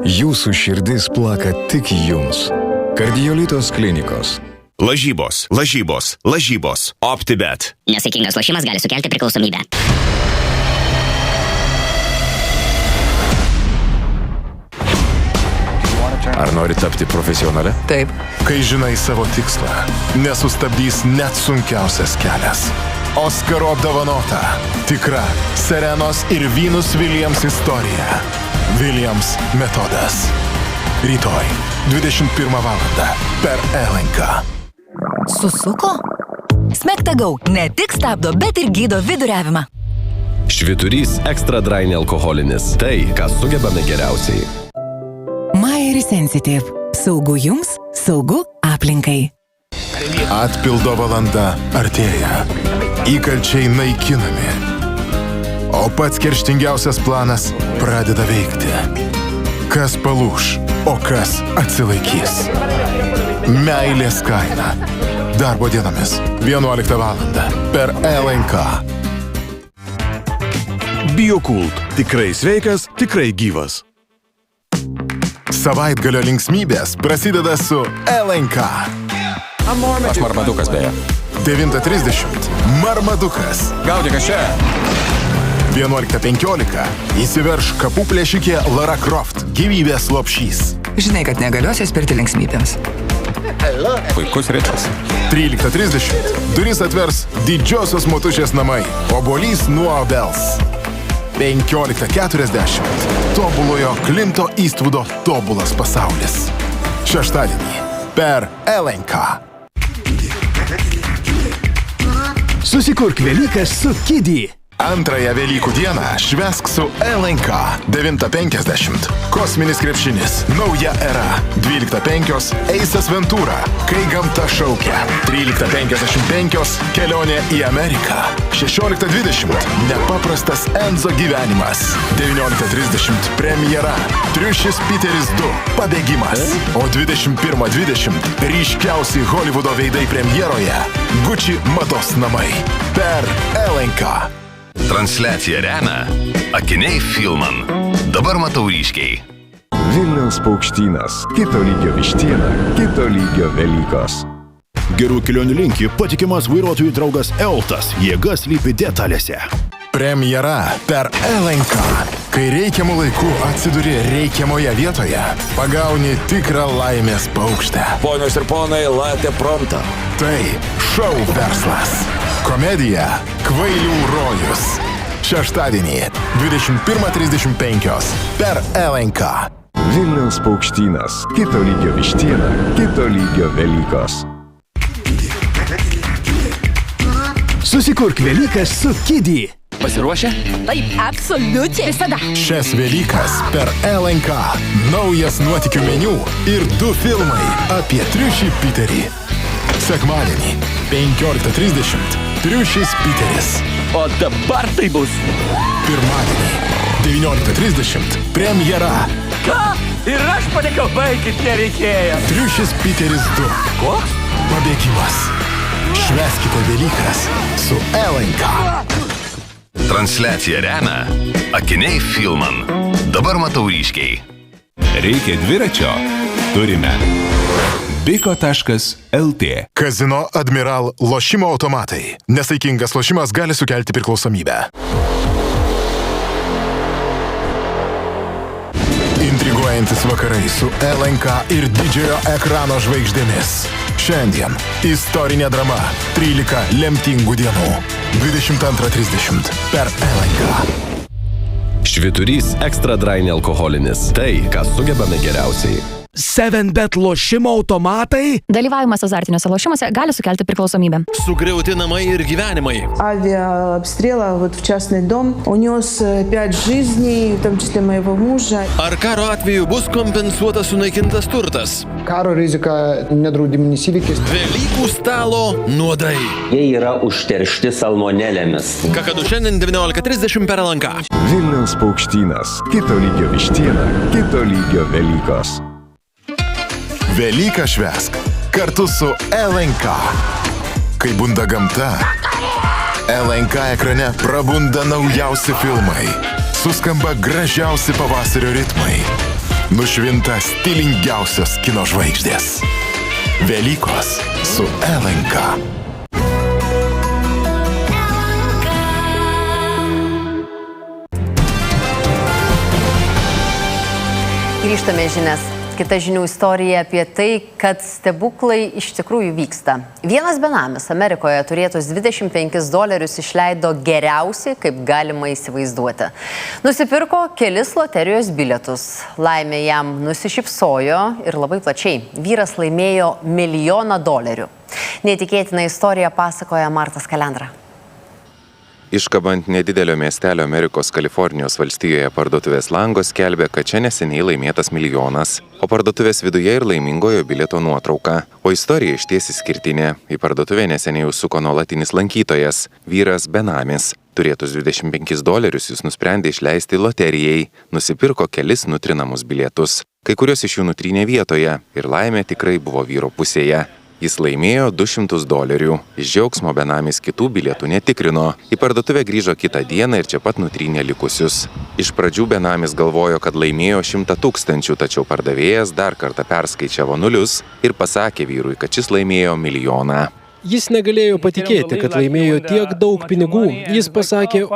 Speaker 20: Jūsų širdis plaka tik jums. Kardiolitos klinikos.
Speaker 23: Lažybos, lažybos, lažybos. OptiBet.
Speaker 25: Nesaikingas lošimas gali sukelti priklausomybę.
Speaker 20: Ar nori tapti profesionale?
Speaker 24: Taip.
Speaker 20: Kai žinai savo tikslą, nesustabdys net sunkiausias kelias. Oskaro apdovanota. Tikra Serenos ir Venus Williams istorija. Williams metodas. Rytoj, 21 val. per LNK.
Speaker 22: Susuko? Smektagau ne tik stabdo, bet ir gydo viduriavimą.
Speaker 20: Švyturys ekstra dry nealkoholinis. Tai, ką sugebame geriausiai.
Speaker 22: Maieri Sensitive. Saugu jums, saugu aplinkai.
Speaker 20: Atpildo valanda artėja. Įkalčiai naikinami. O pats kerštingiausias planas pradeda veikti. Kas palūš, o kas atsilaikys. Meilės kaina. Darbo dienomis 11 val. Per LNK. Biokult. Tikrai sveikas, tikrai gyvas. Savaitgalio linksmybės prasideda su LNK.
Speaker 1: Aš Marmadukas beje.
Speaker 20: 9:30 Marmadukas.
Speaker 1: Gaudykas čia.
Speaker 20: 11:15 įsiverš kapų plėšikė Lara Croft, gyvybės lopšys.
Speaker 3: Žinai, kad negalios įspirti linksmybėms.
Speaker 1: Puikus rytas.
Speaker 20: 13:30 duris atvers didžiosios motušės namai, obuolys nuo obels. 15:40 tobulojo Klinto Eastwoodo tobulas pasaulis. Šeštadienį per LNK.
Speaker 4: Susikurk Velykas su Kiddy.
Speaker 20: Antrąją Velykų dieną švęsk su LNK. 9:50 kosminis krepšinis, nauja era. 12:05 Eisas Ventura, kai gamta šaukia. 13:55 kelionė į Ameriką. 16:20 nepaprastas Enzo gyvenimas. 19:30 premjera Triušis Piteris 2 pabėgimas. O 21:20 ryškiausi Hollywoodo veidai premjeroje Gucci mados namai per LNK.
Speaker 23: Transliaciją remia Akiniai Filman. Dabar matau ryškiai.
Speaker 5: Vilniaus paukštynas. Kito lygio vištiena, kito lygio Velykos.
Speaker 6: Gerų kelionių linki patikimas vairuotojų draugas Eltas. Jėga slypi detalėse.
Speaker 20: Premjera per LNK. Kai reikiamų laikų atsiduri reikiamoje vietoje, pagauni tikrą laimės paukštę.
Speaker 6: Ponios ir ponai, latė pronta.
Speaker 20: Tai šou verslas. Komedija Kvailių rojus. Šeštadienį 21:35 per LNK.
Speaker 5: Vilniaus paukštynas. Kito lygio vištiena, kito lygio Velykos.
Speaker 4: Susikurk Velykas su Kiddy.
Speaker 1: Pasiruošę?
Speaker 2: Taip, absoliučiai. Visada.
Speaker 20: Šias Velykas per LNK. Naujas nuotykių meniu ir 2 filmai apie Triušį Piterį. Sekmadienį 15:30 Triušis Piteris.
Speaker 1: O dabar tai bus.
Speaker 20: Pirmadienį 19:30 premjera.
Speaker 1: Ką? Ir aš palikau, baikit, nereikėjo.
Speaker 20: Triušis Piteris 2.
Speaker 1: Koks?
Speaker 20: Pabėgimas. Švęskite Velykas su LNK.
Speaker 23: Transliaciją remia Akiniai Filman. Dabar matau ryškiai.
Speaker 10: Reikia dviračio? Turime. Biko.lt.
Speaker 20: Kazino Admiral lošimo automatai. Nesaikingas lošimas gali sukelti priklausomybę. Intriguojantis vakarai su LNK ir didžiojo ekrano žvaigždėmis. Šiandien istorinė drama 13 lemtingų dienų. 22:30 per LNK.
Speaker 26: Švyturys ekstra dry nealkoholinis. Tai, ką sugebame geriausiai.
Speaker 4: 7bet lošimo automatai?
Speaker 27: Dalyvavimas azartiniuose lošimuose gali sukelti priklausomybę.
Speaker 26: Sugriauti namai ir gyvenimai.
Speaker 29: Авиаобстрела вот в частный дом унес 5 жизней, в том числе моего мужа.
Speaker 26: Ar karo atveju bus kompensuotas sunaikintas turtas?
Speaker 9: Karo rizika nedraudiminis įvykis.
Speaker 26: Velykų stalo nuodai.
Speaker 30: Jie yra užteršti salmonelėmis.
Speaker 26: Kakadu šiandien 19:30 per LNK.
Speaker 5: Vilniaus paukštynas. Kito lygio vištiena, kito lygio Velykos.
Speaker 20: Velyką švęsk kartu su LNK. Kai bunda gamta, LNK ekrane prabunda naujausi filmai. Suskamba gražiausi pavasario ritmai. Nušvinta stilingiausios kino žvaigždės. Velykos su LNK.
Speaker 31: Grįžtame žinias. Kita žinių istorija apie tai, kad stebuklai iš tikrųjų vyksta. Vienas benamis Amerikoje turėtus $25 išleido geriausiai, kaip galima įsivaizduoti. Nusipirko kelis loterijos bilietus. Laimė jam nusišypsojo ir labai plačiai. Vyras laimėjo $1 milijoną. Neįtikėtina istorija pasakoja Martas Kalendra.
Speaker 32: Iškabant nedidelio miestelio Amerikos Kalifornijos valstijoje parduotuvės langos skelbė, kad čia neseniai laimėtas milijonas, o parduotuvės viduje ir laimingojo bilieto nuotrauka. O istorija išties išskirtinė. Į parduotuvę neseniai užsuko nuolatinis lankytojas, vyras benamis. Turėtus $25 jis nusprendė išleisti loterijai, nusipirko kelis nutrinamus bilietus. Kai kurios iš jų nutrynė vietoje ir laimė tikrai buvo vyro pusėje. Jis laimėjo $200. Iš džiaugsmo benamis kitų bilietų netikrino. Į parduotuvę grįžo kitą dieną ir čia pat nutrynė likusius. Iš pradžių benamis galvojo, kad laimėjo 100 000, tačiau pardavėjas dar kartą perskaičiavo nulius ir pasakė vyrui, kad šis laimėjo 1 milijoną.
Speaker 7: Jis negalėjo patikėti, kad laimėjo tiek daug pinigų. Jis pasakė,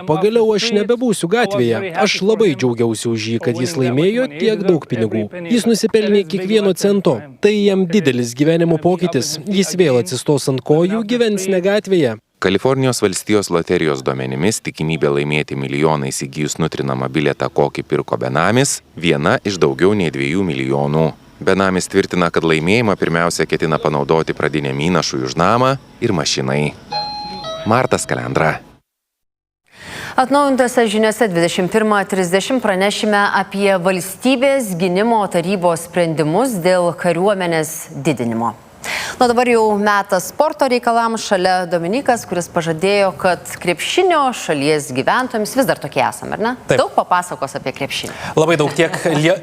Speaker 7: pagaliau aš nebebūsiu gatvėje. Aš labai džiaugiausi už jį, kad jis laimėjo tiek daug pinigų. Jis nusipelnė kiekvieno cento. Tai jam didelis gyvenimo pokytis. Jis vėl atsistos ant kojų, gyvens ne gatvėje.
Speaker 32: Kalifornijos valstijos loterijos duomenimis tikimybė laimėti milijoną įsigijus nutrinamą bilietą, kokį pirko benamis, viena iš daugiau nei 2 milijonų. Benamis tvirtina, kad laimėjimą pirmiausia ketina panaudoti pradiniam įnašui už namą ir mašinai. Marta Skalendra.
Speaker 31: Atnaujintose žiniose 21:30 pranešime apie Valstybės gynimo tarybos sprendimus dėl kariuomenės didinimo. Na dabar jau metas sporto reikalams. Šalia Dominikas, kuris pažadėjo, kad krepšinio šalies gyventojams vis dar tokie esame, ar ne? Taip. Daug papasakos apie krepšinį.
Speaker 11: Labai daug, tiek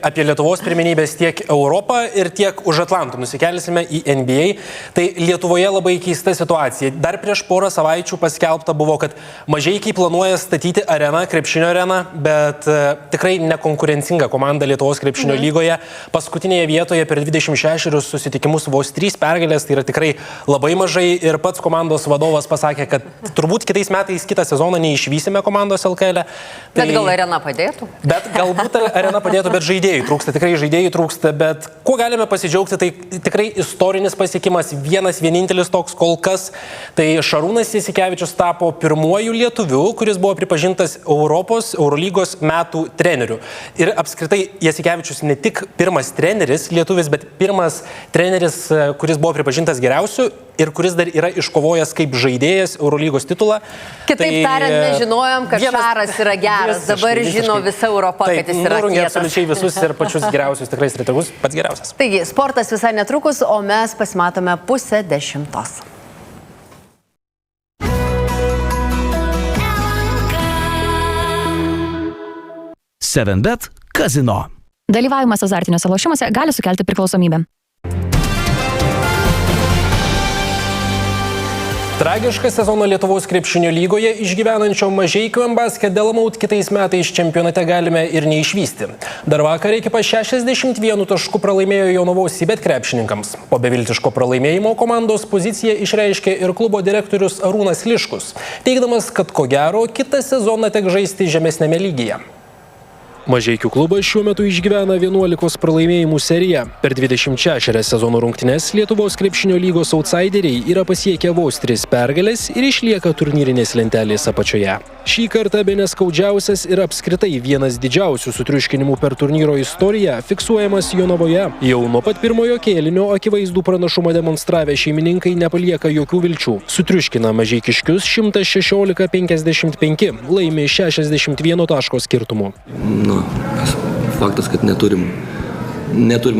Speaker 11: apie Lietuvos pirmenybės, tiek Europą ir tiek už Atlanto. Nusikelsime į NBA. Tai Lietuvoje labai keista situacija. Dar prieš porą savaičių paskelbta buvo, kad Mažeikiai planuoja statyti areną, krepšinio areną, bet tikrai nekonkurencinga komanda Lietuvos krepšinio lygoje. Paskutinėje vietoje per 26 susitikimus vos 3 pergalės, tai yra tikrai labai mažai ir pats komandos vadovas pasakė, kad turbūt kitais metais kitą sezoną neišvysime komandos LKL. Tai...
Speaker 31: Bet gal arena padėtų?
Speaker 11: Bet galbūt arena padėtų, bet žaidėjų trūksta, tikrai žaidėjų trūksta, bet kuo galime pasidžiaugti, tai tikrai istorinis pasiekimas, vienintelis toks kol kas, tai Šarūnas Jasikevičius tapo pirmuoju lietuviu, kuris buvo pripažintas Eurolygos metų treneriu. Ir apskritai Jasikevičius ne tik pirmas treneris lietuvis, bet pirmas treneris, kuris buvo pripažintas geriausiu ir kuris dar yra iškovojęs kaip žaidėjas Eurolygos titulą.
Speaker 31: Kitaip tariant, mes žinojom, kad Šaras yra geras, dabar žino visa Europa, kad jis yra kietas.
Speaker 11: Absoliučiai visus ir pačius geriausius, tikrai strategus, pats geriausias.
Speaker 31: Taigi, sportas visai netrukus, o mes pasimatome 9:30.
Speaker 4: 7bet kazino.
Speaker 27: Dalyvavimas azartiniuose lošimuose gali sukelti priklausomybę.
Speaker 11: Tragišką sezoną Lietuvos krepšinio lygoje išgyvenančio Mažeikių Embasket Delamaut kitais metais čempionate galime ir neišvysti. Dar vakar ekipą 61 taškų pralaimėjo Jonavos Sibet krepšininkams. Po beviltiško pralaimėjimo komandos poziciją išreiškė ir klubo direktorius Arūnas Liškus, teigdamas, kad ko gero kitą sezoną tek žaisti žemesnėme lygyje. Mažeikių klubas šiuo metu išgyvena 11 pralaimėjimų seriją. Per 26 sezono rungtynes Lietuvos krepšinio lygos outsideriai yra pasiekę vos 3 pergalės ir išlieka turnyrinės lentelės apačioje. Šį kartą bene skaudžiausias ir apskritai vienas didžiausių sutriuškinimų per turnyro istoriją fiksuojamas Jonavoje. Jau nuo pat pirmojo kėlinio akivaizdų pranašumą demonstravę šeimininkai nepalieka jokių vilčių. Sutriuškina mažeikiškius 116-55, laimi 61 taško skirtumu.
Speaker 12: Faktas, kad neturim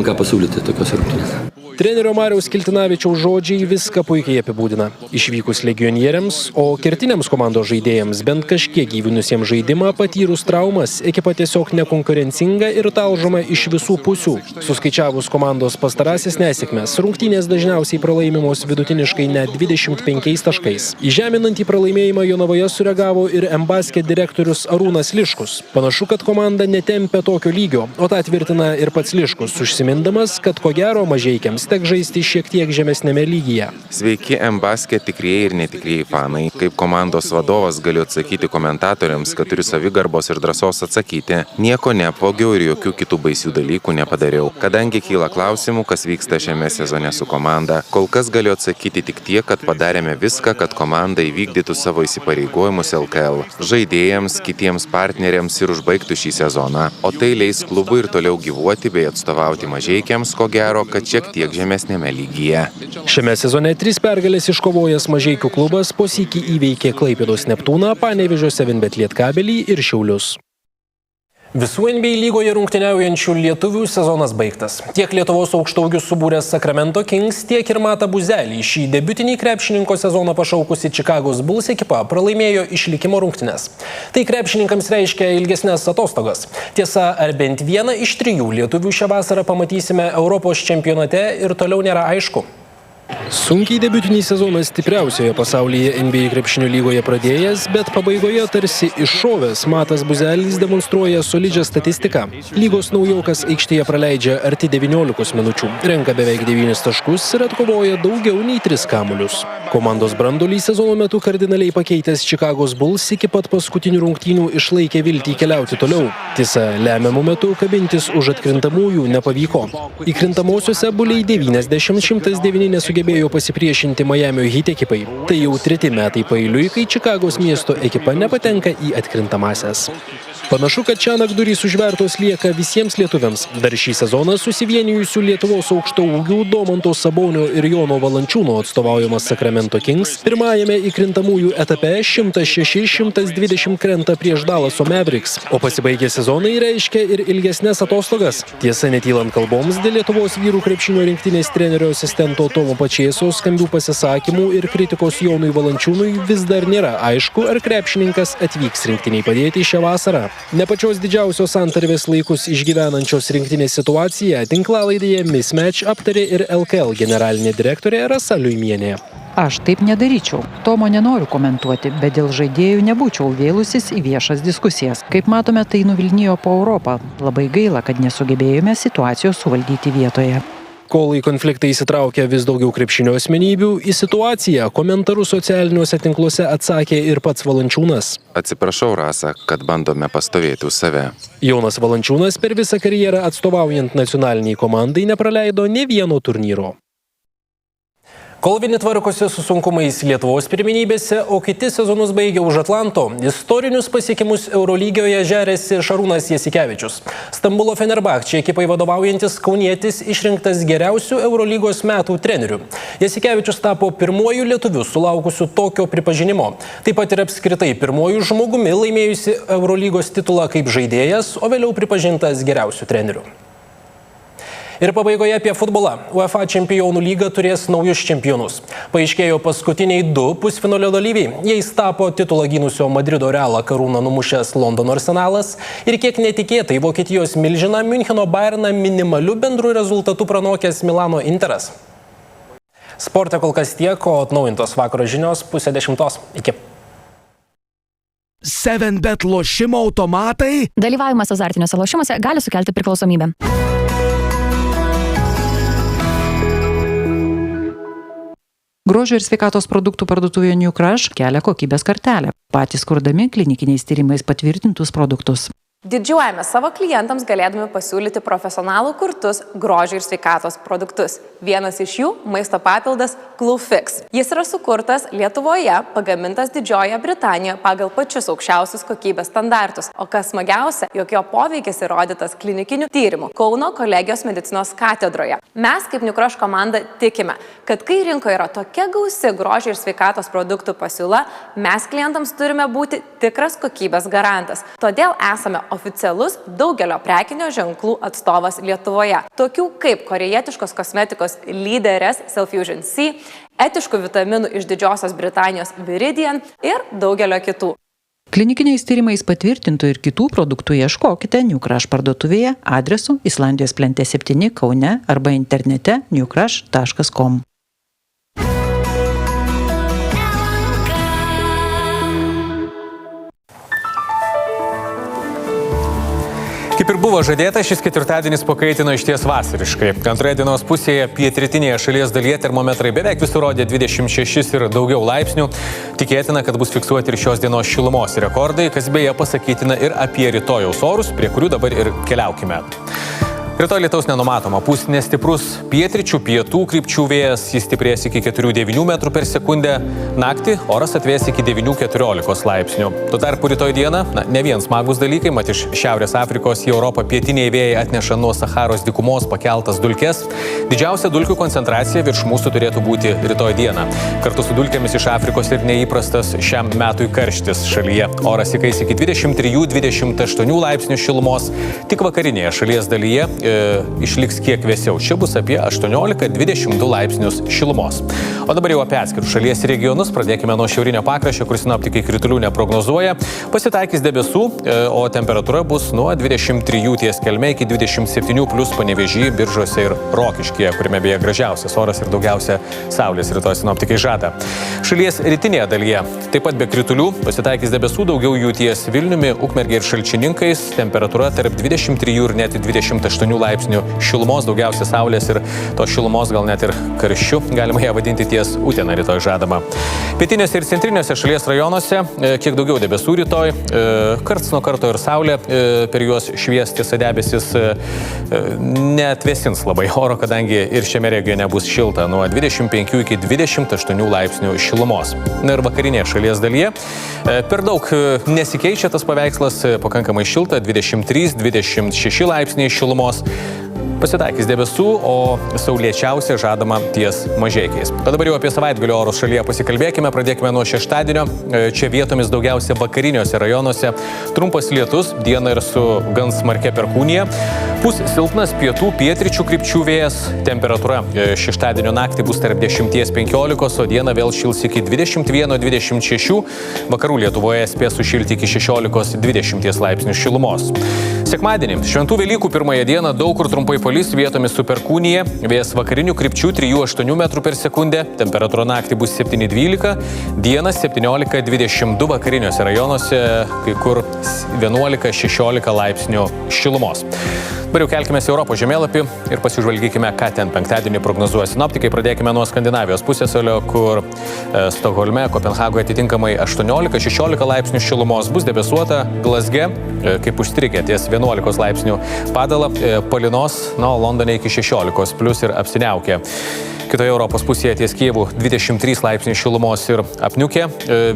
Speaker 12: ką pasiūlyti tokios rungtynėse.
Speaker 7: Trenerio Mariaus Kiltinavičiaus žodžiai viską puikiai apibūdina. Išvykus legionieriams, o kertiniams komandos žaidėjams bent kažkiek gyvinusiems žaidimą patyrus traumas, ekipa tiesiog nekonkurencinga ir talžoma iš visų pusių. Suskaičiavus komandos pastarasis nesėkmes, rungtynės dažniausiai pralaimimos vidutiniškai net 25 taškais. Į žeminantį pralaimėjimą Jonavoje sureagavo ir Embasket direktorius Arūnas Liškus. Panašu, kad komanda netempia tokio lygio, o tą tvirtina ir pats Liškus, užsimindamas, kad ko gero Mažeikiams tek žaisti šiek tiek žemesnėme lygyje.
Speaker 32: Sveiki Embasket tikrieji ir netikrieji fanai. Kaip komandos vadovas galiu atsakyti komentatoriams, kad turiu savigarbos ir drąsos atsakyti. Nieko neapvogiau ir jokių kitų baisių dalykų nepadariau. Kadangi kyla klausimų, kas vyksta šiame sezone su komanda, kol kas galiu atsakyti tik tiek, kad padarėme viską, kad komanda įvykdytų savo įsipareigojimus LKL, žaidėjams, kitiems partneriams ir užbaigtų šį sezoną. O tai leis klubui ir toliau gyvuoti bei atstovauti Mažeikiams, ko gero, kad šiek tiek žemesnėme lygyje.
Speaker 7: Šiame sezone 3 pergalės iškovojęs Mažeikių klubas po sykį įveikė Klaipėdos Neptūną, Panevėžio 7bet Lietkabelį ir Šiaulius. Visų NBA lygoje rungtyniaujančių lietuvių sezonas baigtas. Tiek Lietuvos aukštaūgius subūręs Sacramento Kings, tiek ir Matą Buzelį šį debiutinį krepšininko sezoną pašaukusi Čikagos Bulls ekipa pralaimėjo išlikimo rungtynes. Tai krepšininkams reiškia ilgesnės atostogas. Tiesa, ar bent vieną iš 3 lietuvių šią vasarą pamatysime Europos čempionate ir toliau nėra aišku. Sunkiai debiutinį sezoną stipriausioje pasaulyje NBA krepšinio lygoje pradėjęs, bet pabaigoje tarsi iššovęs Matas Buzelis demonstruoja solidžią statistiką. Lygos naujokas aikštėje praleidžia arti 19 minučių, renka beveik 9 taškus ir atkovoja daugiau nei 3 kamuolius. Komandos branduolį sezono metu kardinaliai pakeitęs Čikagos Bulls iki pat paskutinių rungtynių išlaikė viltį keliauti toliau. Tiesa, lemiamų metu kabintis už atkrintamųjų nepavyko. Įkrintamosiuose Buliai 90-109 nesugebėjo pasipriešinti Miamio Heat ekipai. Tai jau 3 metai paeiliui, kai Čikagos miesto ekipa nepatenka į atkrintamąsias. Panašu, kad šiąnakt durys užvertos lieka visiems lietuviams. Dar šį sezoną susivienijusių Lietuvos aukšto ūgių Domanto Sabonio ir Jono Valančiūno atstovaujamas Sacramento Kings pirmajame įkrintamųjų etape 106-120 krenta prieš Dallaso Mavericks, o pasibaigę sezonai reiškia ir ilgesnės atostogas. Tiesa, netylant kalboms dėl Lietuvos vyrų krepšinio rinktinės trenerio asistento Tomo Pačėso skambių pasisakymų ir kritikos Jonui Valančiūnui vis dar nėra aišku, ar krepšininkas atvyks rinktiniai padėti šią vasarą. Ne pačios didžiausios santarvės laikus išgyvenančios rinktinės situaciją tinklalaidėje Mismatch aptarė ir LKL generalinė direktorė Rasa Liuimienė.
Speaker 8: Aš taip nedaryčiau. Tomo nenoriu komentuoti, bet dėl žaidėjų nebūčiau vėlusis į viešas diskusijas. Kaip matome, tai nuvilnijo po Europą. Labai gaila, kad nesugebėjome situacijos suvaldyti vietoje.
Speaker 7: Kol į konfliktą įsitraukia vis daugiau krepšinio asmenybių, į situaciją komentarus socialiniuose tinkluose atsakė ir pats Valančiūnas.
Speaker 32: Atsiprašau, Rasa, kad bandome pastovėti už save.
Speaker 7: Jonas Valančiūnas per visą karjerą atstovaujant nacionaliniai komandai nepraleido nė vieno turnyro.
Speaker 11: Kol vieni tvarkosi su sunkumais Lietuvos pirmenybėse, o kiti sezonus baigia už Atlanto, istorinius pasiekimus Eurolygoje žerėsi Šarūnas Jasikevičius. Stambulo Fenerbahče ekipai vadovaujantis kaunietis išrinktas geriausių Eurolygos metų treneriu. Jasikevičius tapo pirmuoju lietuviu sulaukusiu tokio pripažinimo. Taip pat ir apskritai pirmuoju žmogumi laimėjusi Eurolygos titulą kaip žaidėjas, o vėliau pripažintas geriausiu treneriu. Ir pabaigoje apie futbolą. UEFA čempionų lyga turės naujus čempionus. Paaiškėjo paskutiniai 2 pusfinalio dalyviai. Jais tapo titulą gynusio Madrido Realą karūną numušęs Londono Arsenalas ir kiek netikėtai Vokietijos milžiną Miuncheno Bayerną minimaliu bendru rezultatu pranokęs Milano Interas. Sporte kol kas tiek, o atnaujintos vakaro žinios 9:30. Iki.
Speaker 4: 7bet lošimo automatai.
Speaker 27: Dalyvavimas azartiniuose lošimuose gali sukelti priklausomybę.
Speaker 8: Grožio ir sveikatos produktų parduotuvė New Crush kelia kokybės kartelę, patys kurdami klinikiniais tyrimais patvirtintus produktus.
Speaker 13: Didžiuojame savo klientams galėdami pasiūlyti profesionalų kurtus grožio ir sveikatos produktus. Vienas iš jų – maisto papildas Glufix. Jis yra sukurtas Lietuvoje, pagamintas Didžiojoje Britanijoje pagal pačius aukščiausius kokybės standartus. O kas smagiausia, jog jo poveikis įrodytas klinikinių tyrimų Kauno kolegijos medicinos katedroje. Mes kaip New Crush komanda tikime, kad kai rinkoje yra tokia gausi grožio ir sveikatos produktų pasiūla, mes klientams turime būti tikras kokybės garantas. Todėl esame oficialus daugelio prekinio ženklų atstovas Lietuvoje. Tokių kaip korejietiškos kosmetikos lyderės Cellfusion C, etiškų vitaminų iš Didžiosios Britanijos Viridian ir daugelio kitų.
Speaker 8: Klinikiniais tyrimais patvirtintų ir kitų produktų ieškokite New Crush parduotuvėje adresu Islandijos plente 7 Kaune arba internete newcrush.com.
Speaker 14: Kaip ir buvo žadėta, šis ketvirtadienis pakaitino išties vasariškai. Antroje dienos pusėje pietrytinėje šalies dalyje termometrai beveik visur rodė 26 ir daugiau laipsnių. Tikėtina, kad bus fiksuoti ir šios dienos šilumos rekordai, kas beje pasakytina ir apie rytojaus orus, prie kurių dabar ir keliaukime. Rytoj lietaus nenumatoma, pūs nestiprus pietryčių pietų krypčių vėjas, jis stiprės iki 4-9 metrų per sekundę, naktį oras atvės iki 9-14 laipsnių. Tuo tarpu rytoj dieną, ne vien smagus dalykai, mat iš Šiaurės Afrikos į Europą pietiniai vėjai atneša nuo Saharos dykumos pakeltas dulkes. Didžiausia dulkių koncentracija virš mūsų turėtų būti rytoj dieną. Kartu su dulkėmis iš Afrikos ir neįprastas šiam metui karštis šalyje. Oras įkais iki 23-28 laipsnių šilumos, tik vakarinėje šalies dalyje išliks kiek vėsiau. Čia bus apie 18-22 laipsnius šilumos. O dabar jau apie atskirus šalies regionus. Pradėkime nuo šiaurinio pakraščio, kur sinoptikai kritulių neprognozuoja. Pasitaikys debesų, o temperatūra bus nuo 23 ties Kelme iki 27 plus Panevėžy, Biržuose ir Rokiškyje, kuriame beje gražiausias oras ir daugiausia saulės rytoj sinoptikai žada. Šalies rytinėje dalyje taip pat be kritulių, pasitaikys debesų, daugiau jų ties Vilniumi, Ukmergė ir Šalčininkais, temperatūra tarp 23 ir net 28 laipsnių šilumos, daugiausia saulės ir to šilumos gal net ir karščiu, galima ją vadinti ties Utena rytoj žadama. Pietinėse ir centrinėse šalies rajonuose kiek daugiau debesų rytoj, karts nuo karto ir saulė per juos švies, tiesa debesis neatvėsins labai oro, kadangi ir šiame regione bus šilta nuo 25 iki 28 laipsnių šilumos. Na ir vakarinėje šalies dalyje per daug nesikeičia tas paveikslas, pakankamai šilta, 23-26 laipsniai šilumos. Pasitaikys debesų, o saulėčiausia žadama ties Mažeikiais. O dabar jau apie savaitgalio orus šalyje pasikalbėkime. Pradėkime nuo šeštadienio. Čia vietomis daugiausia vakariniuose rajonuose trumpas lietus, dieną ir su gan smarkia perkūnija. Pūs silpnas pietų, pietryčių krypčių vėjas. Temperatūra šeštadienio naktį bus tarp 10-15, o dieną vėl šils iki 21-26. Vakarų Lietuvoje spės sušilti iki 16-20 laipsnių šilumos. Sekmadienį, Šventų Velykų pirmąją dieną, daug kur trumpai palis, vietomis su perkūnija, vėjas vakarinių krypčių 3-8 metrų per sekundę, temperatūra naktį bus 7-12, dieną 17-22 vakariniuose rajonuose, kai kur 11-16 laipsnių šilumos. Dabar jau kelkime į Europos žemėlapį ir pasižvalgykime, ką ten penktadienį prognozuoja sinoptikai. Pradėkime nuo Skandinavijos pusėsalio, kur Stokholme, Kopenhagoje atitinkamai 18-16 laipsnių šilumos, bus debesuota, Glazge, kaip užstrigę ties 11 laipsnių padala, palynos, o Londone iki 16 plus ir apsiniaukė. Kitoje Europos pusėje ties Kijevu 23 laipsnių šilumos ir apniukė.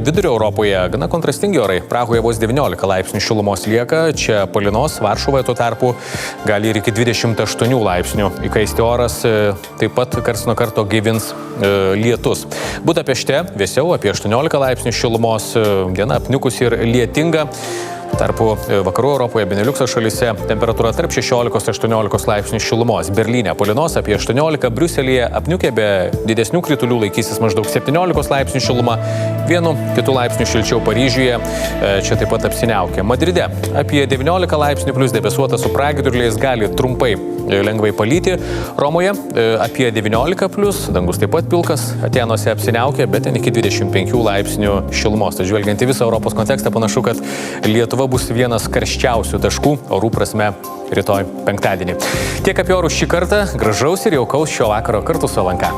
Speaker 14: Vidurio Europoje gana kontrastingi orai. Prahoje vos 19 laipsnių šilumos lieka, čia palynos, Varšuvoje tuo tarpu gali ir iki 28 laipsnių įkaisti oras, taip pat karts nuo karto gaivins lietus. Budapešte vėsiau apie 18 laipsnių šilumos, diena apniukusi ir lietinga. Tarpu vakarų Europoje, Beneliukso šalyse temperatūra tarp 16-18 laipsnių šilumos. Berlyne palynos apie 18, Briuselyje apniukė be didesnių kritulių laikysis maždaug 17 laipsnių šiluma, 1-2 laipsnių šilčiau Paryžiuje, čia taip pat apsiniaukė. Madride apie 19 laipsnių plus debesuota su pragiedruliais, gali trumpai lengvai palyti. Romoje apie 19 plus, dangus taip pat pilkas, Atėnuose apsiniaukė, bet ten iki 25 laipsnių šilumos. Tai žvelgiant į visą Europos kontekstą, panašu, kad Lietuva bus vienas karščiausių taškų orų prasme rytoj penktadienį. Tiek apie orus šį kartą, gražaus ir jaukaus šio vakaro kartu su LNK.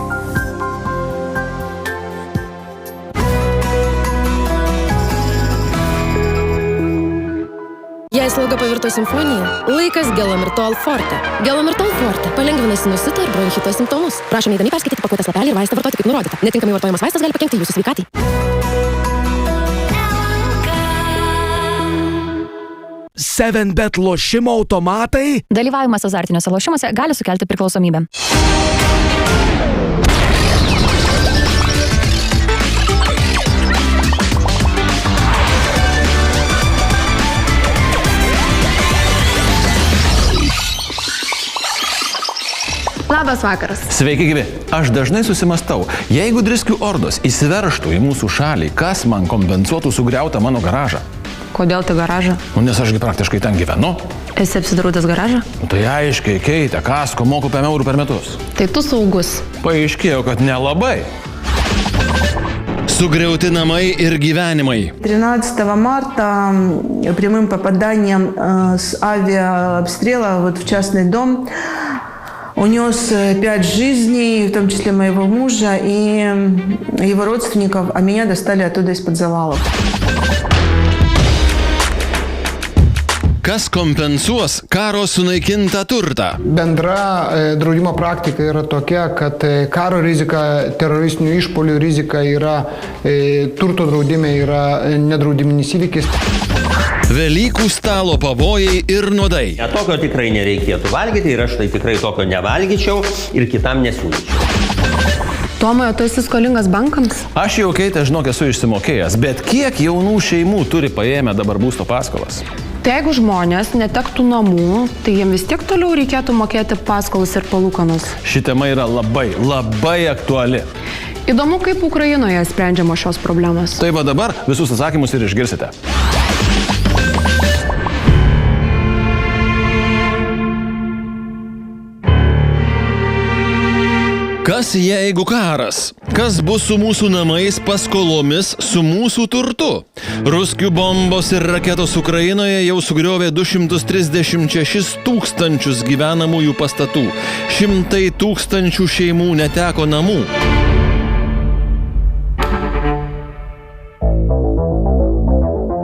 Speaker 2: Jei sloga pavirto simfonija, laikas Gelamirtol Forte. Gelamirtol Forte palengvina sinusitą ir bronchito simptomus. Prašom eidami perskaityti pakuotės lapelį ir vaistą vartoti kaip nurodyta. Netinkamai vartojamas vaistas gali pakenkti jūsų sveikatai.
Speaker 4: Bet lošimo automatai.
Speaker 27: Dalyvavimas azartiniuose lošimuose gali sukelti priklausomybę.
Speaker 31: Labas vakaras.
Speaker 3: Sveiki gyvi. Aš dažnai susimastau, jeigu driskių ordos įsiveržtų į mūsų šalį, kas man kompensuotų sugriautą mano garažą?
Speaker 31: Kodėl tai garažą?
Speaker 3: Nes aš praktiškai ten gyvenu.
Speaker 31: Esi apsidraudęs garažą?
Speaker 3: Tai aiškiai, Keitė, kasko moku 5 eurų per metus.
Speaker 31: Tai tu saugus.
Speaker 3: Paaiškėjo, kad nelabai. Сugriauti намai ir gyvenimai.
Speaker 29: 13 марта прямым попаданием с авиаобстрела в частный дом унес 5 жизней, в том числе моего мужа и его родственников, а меня достали оттуда из-под завалов.
Speaker 3: Kas kompensuos karo sunaikintą turtą?
Speaker 6: Bendra draudimo praktika yra tokia, kad karo rizika, teroristinių išpolių rizika yra, turto draudime yra nedraudiminis įvykis.
Speaker 3: Velykų stalo pavojai ir nuodai.
Speaker 30: Tokio tikrai nereikėtų valgyti ir aš tai tikrai tokio nevalgyčiau ir kitam nesiūlyčiau.
Speaker 31: Tomai, tu esi skolingas bankams?
Speaker 3: Aš jau, Keitė, žinok, esu išsimokėjęs, bet kiek jaunų šeimų turi paėmę dabar būsto paskolas?
Speaker 1: Tai jeigu žmonės netektų namų, tai jiems vis tiek toliau reikėtų mokėti paskolas ir palūkanas.
Speaker 3: Ši tema yra labai aktuali.
Speaker 1: Įdomu, kaip Ukrainoje sprendžiamos šios problemos.
Speaker 3: Tai va dabar visus atsakymus ir išgirsite. Kas jeigu karas? Kas bus su mūsų namais, paskolomis, su mūsų turtu? Ruskių bombos ir raketos Ukrainoje jau sugriovė 236 tūkstančius gyvenamųjų pastatų. 100 tūkstančių šeimų neteko namų.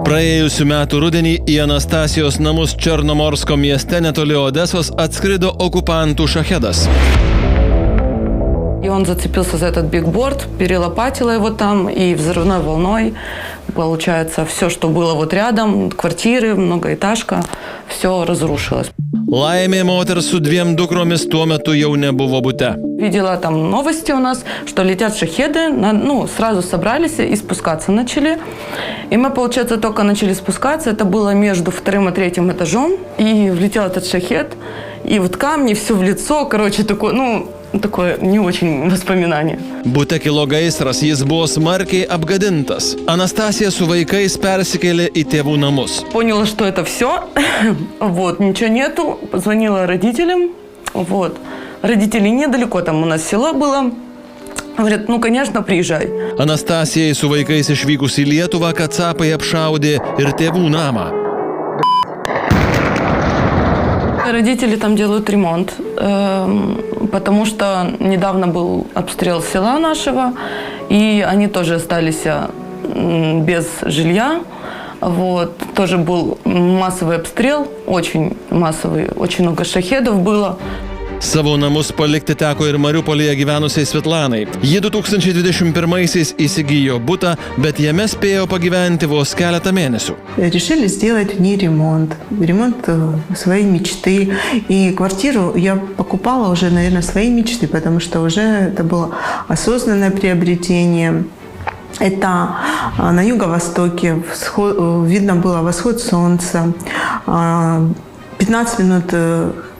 Speaker 3: Praėjusiu metu rudenį į Anastasijos namus Černomorsko mieste netoli Odesos atskrido okupantų šachedas.
Speaker 29: И он зацепился за этот бигборд, перелопатило его там, и взрывной волной, получается, все, что было вот рядом, квартиры, многоэтажка, все разрушилось.
Speaker 3: Laimė moters su 2 dukromis tuo metu jau nebuvo bute.
Speaker 29: Видела там новости у нас, что летят шахеды, сразу собрались и спускаться начали. И мы, получается, только начали спускаться, это было между 2-м и 3-м этажом, и влетел этот шахед, и вот камни, все в лицо, короче, такое не очень воспоминание.
Speaker 3: Bute kilo gaisras, jis buvo smarkiai apgadintas. Anastasija su vaikais persikėlė į tėvų namus.
Speaker 29: Поняла, что это все, ничего нету, позвонила родителям, родители недалеко, там у нас село было. Говорят, конечно, приезжай.
Speaker 3: Anastasijai su vaikais išvykus į Lietuvą, kacapai apšaudė ir tėvų namą.
Speaker 29: Родители там делают ремонт, потому что недавно был обстрел села нашего, и они тоже остались без жилья. Тоже был массовый обстрел, очень массовый, очень много шахедов было.
Speaker 3: Savo namus palikti teko ir Mariupolyje gyvenusiai Svetlanai. Ji 2021-aisiais įsigijo butą, bet jame spėjo pagyventi vos keletą mėnesių.
Speaker 29: Решили сделать в ней ремонт своей мечты. И квартиру я покупала уже, наверное, своей мечты, потому что уже это было осознанное приобретение. Это на юго-востоке, видно было восход солнца, 15 минут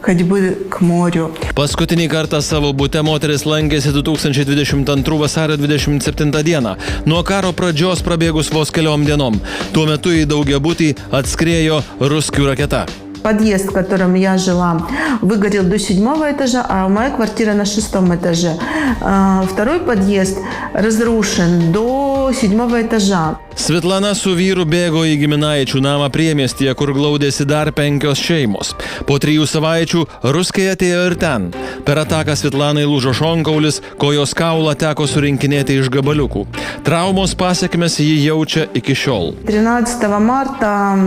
Speaker 29: ходьбы к морю.
Speaker 3: Paskutinį kartą savo bute moteris lankėsi 2022 vasario 27 dieną. Nuo karo pradžios prabėgus vos keliom dienom. Tuo metu į daugiabutį atskriejo ruskių raketa.
Speaker 29: Подъезд, в котором я жила, выгорел до 7-го этажа, а моя квартира на 6-м этаже. Второй подъезд разрушен до 7-го этажа.
Speaker 3: Svetlana su vyru bėgo į giminaičių namą priemiestyje, kur glaudėsi dar 5 šeimos. Po 3 savaičių ruskiai atėjo ir ten. Per ataką Svetlanai lūžo šonkaulis, kojos kaulą teko surinkinėti iš gabaliukų. Traumos pasekmes ji jaučia iki šiol.
Speaker 29: 13 марта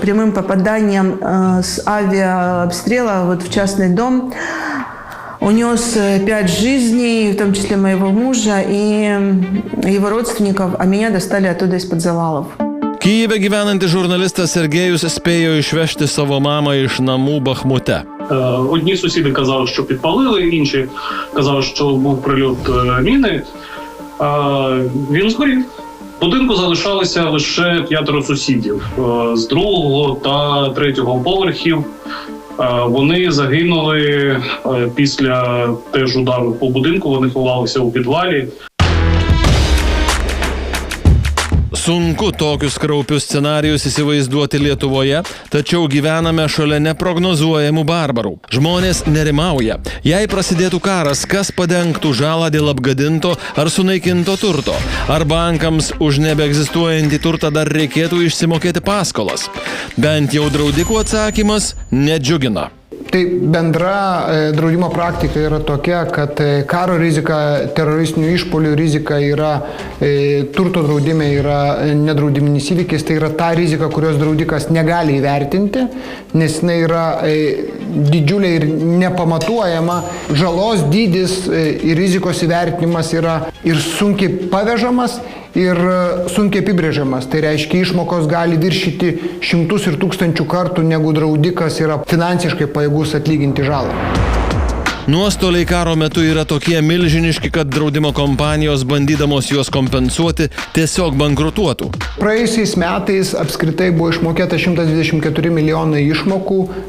Speaker 29: прямым попаданием с авиаобстрела в частный дом унес 5 жизней, в том числе моего мужа и его родственников, а меня достали оттуда из-под завалов.
Speaker 3: Kijeve gyvenantis žurnalistas Sergejus spėjo išvežti savo mamą iš namų Бахмуте.
Speaker 15: Одні сусіди казали, що підпалили, інші казали, що був прильот міни. Він згорів. В будинку залишалися лише 5 сусідів з 2-го та 3-го поверхів. Вони загинули після теж удару по будинку, вони ховалися у підвалі.
Speaker 3: Sunku tokius kraupius scenarijus įsivaizduoti Lietuvoje, tačiau gyvename šalia neprognozuojamų barbarų. Žmonės nerimauja. Jei prasidėtų karas, kas padengtų žalą dėl apgadinto ar sunaikinto turto? Ar bankams už nebeegzistuojantį turtą dar reikėtų išsimokėti paskolas? Bent jau draudikų atsakymas nedžiugina.
Speaker 6: Tai bendra draudimo praktika yra tokia, kad karo rizika, teroristinių išpolių rizika yra, turto draudime yra nedraudiminis įvykis, tai yra ta rizika, kurios draudikas negali įvertinti, nes jinai yra didžiulė ir nepamatuojama. Žalos dydis ir rizikos įvertinimas yra ir sunkiai pavežamas, ir sunkiai apibrėžiamas. Tai reiškia, išmokos gali viršyti 100 ir 1000 kartų, negu draudikas yra finansiškai pajėgus atlyginti žalą.
Speaker 3: Nuostoliai karo metu yra tokie milžiniški, kad draudimo kompanijos, bandydamos juos kompensuoti, tiesiog bankrutuotų.
Speaker 6: Praėjusiais metais apskritai buvo išmokėta 124 milijonai išmokų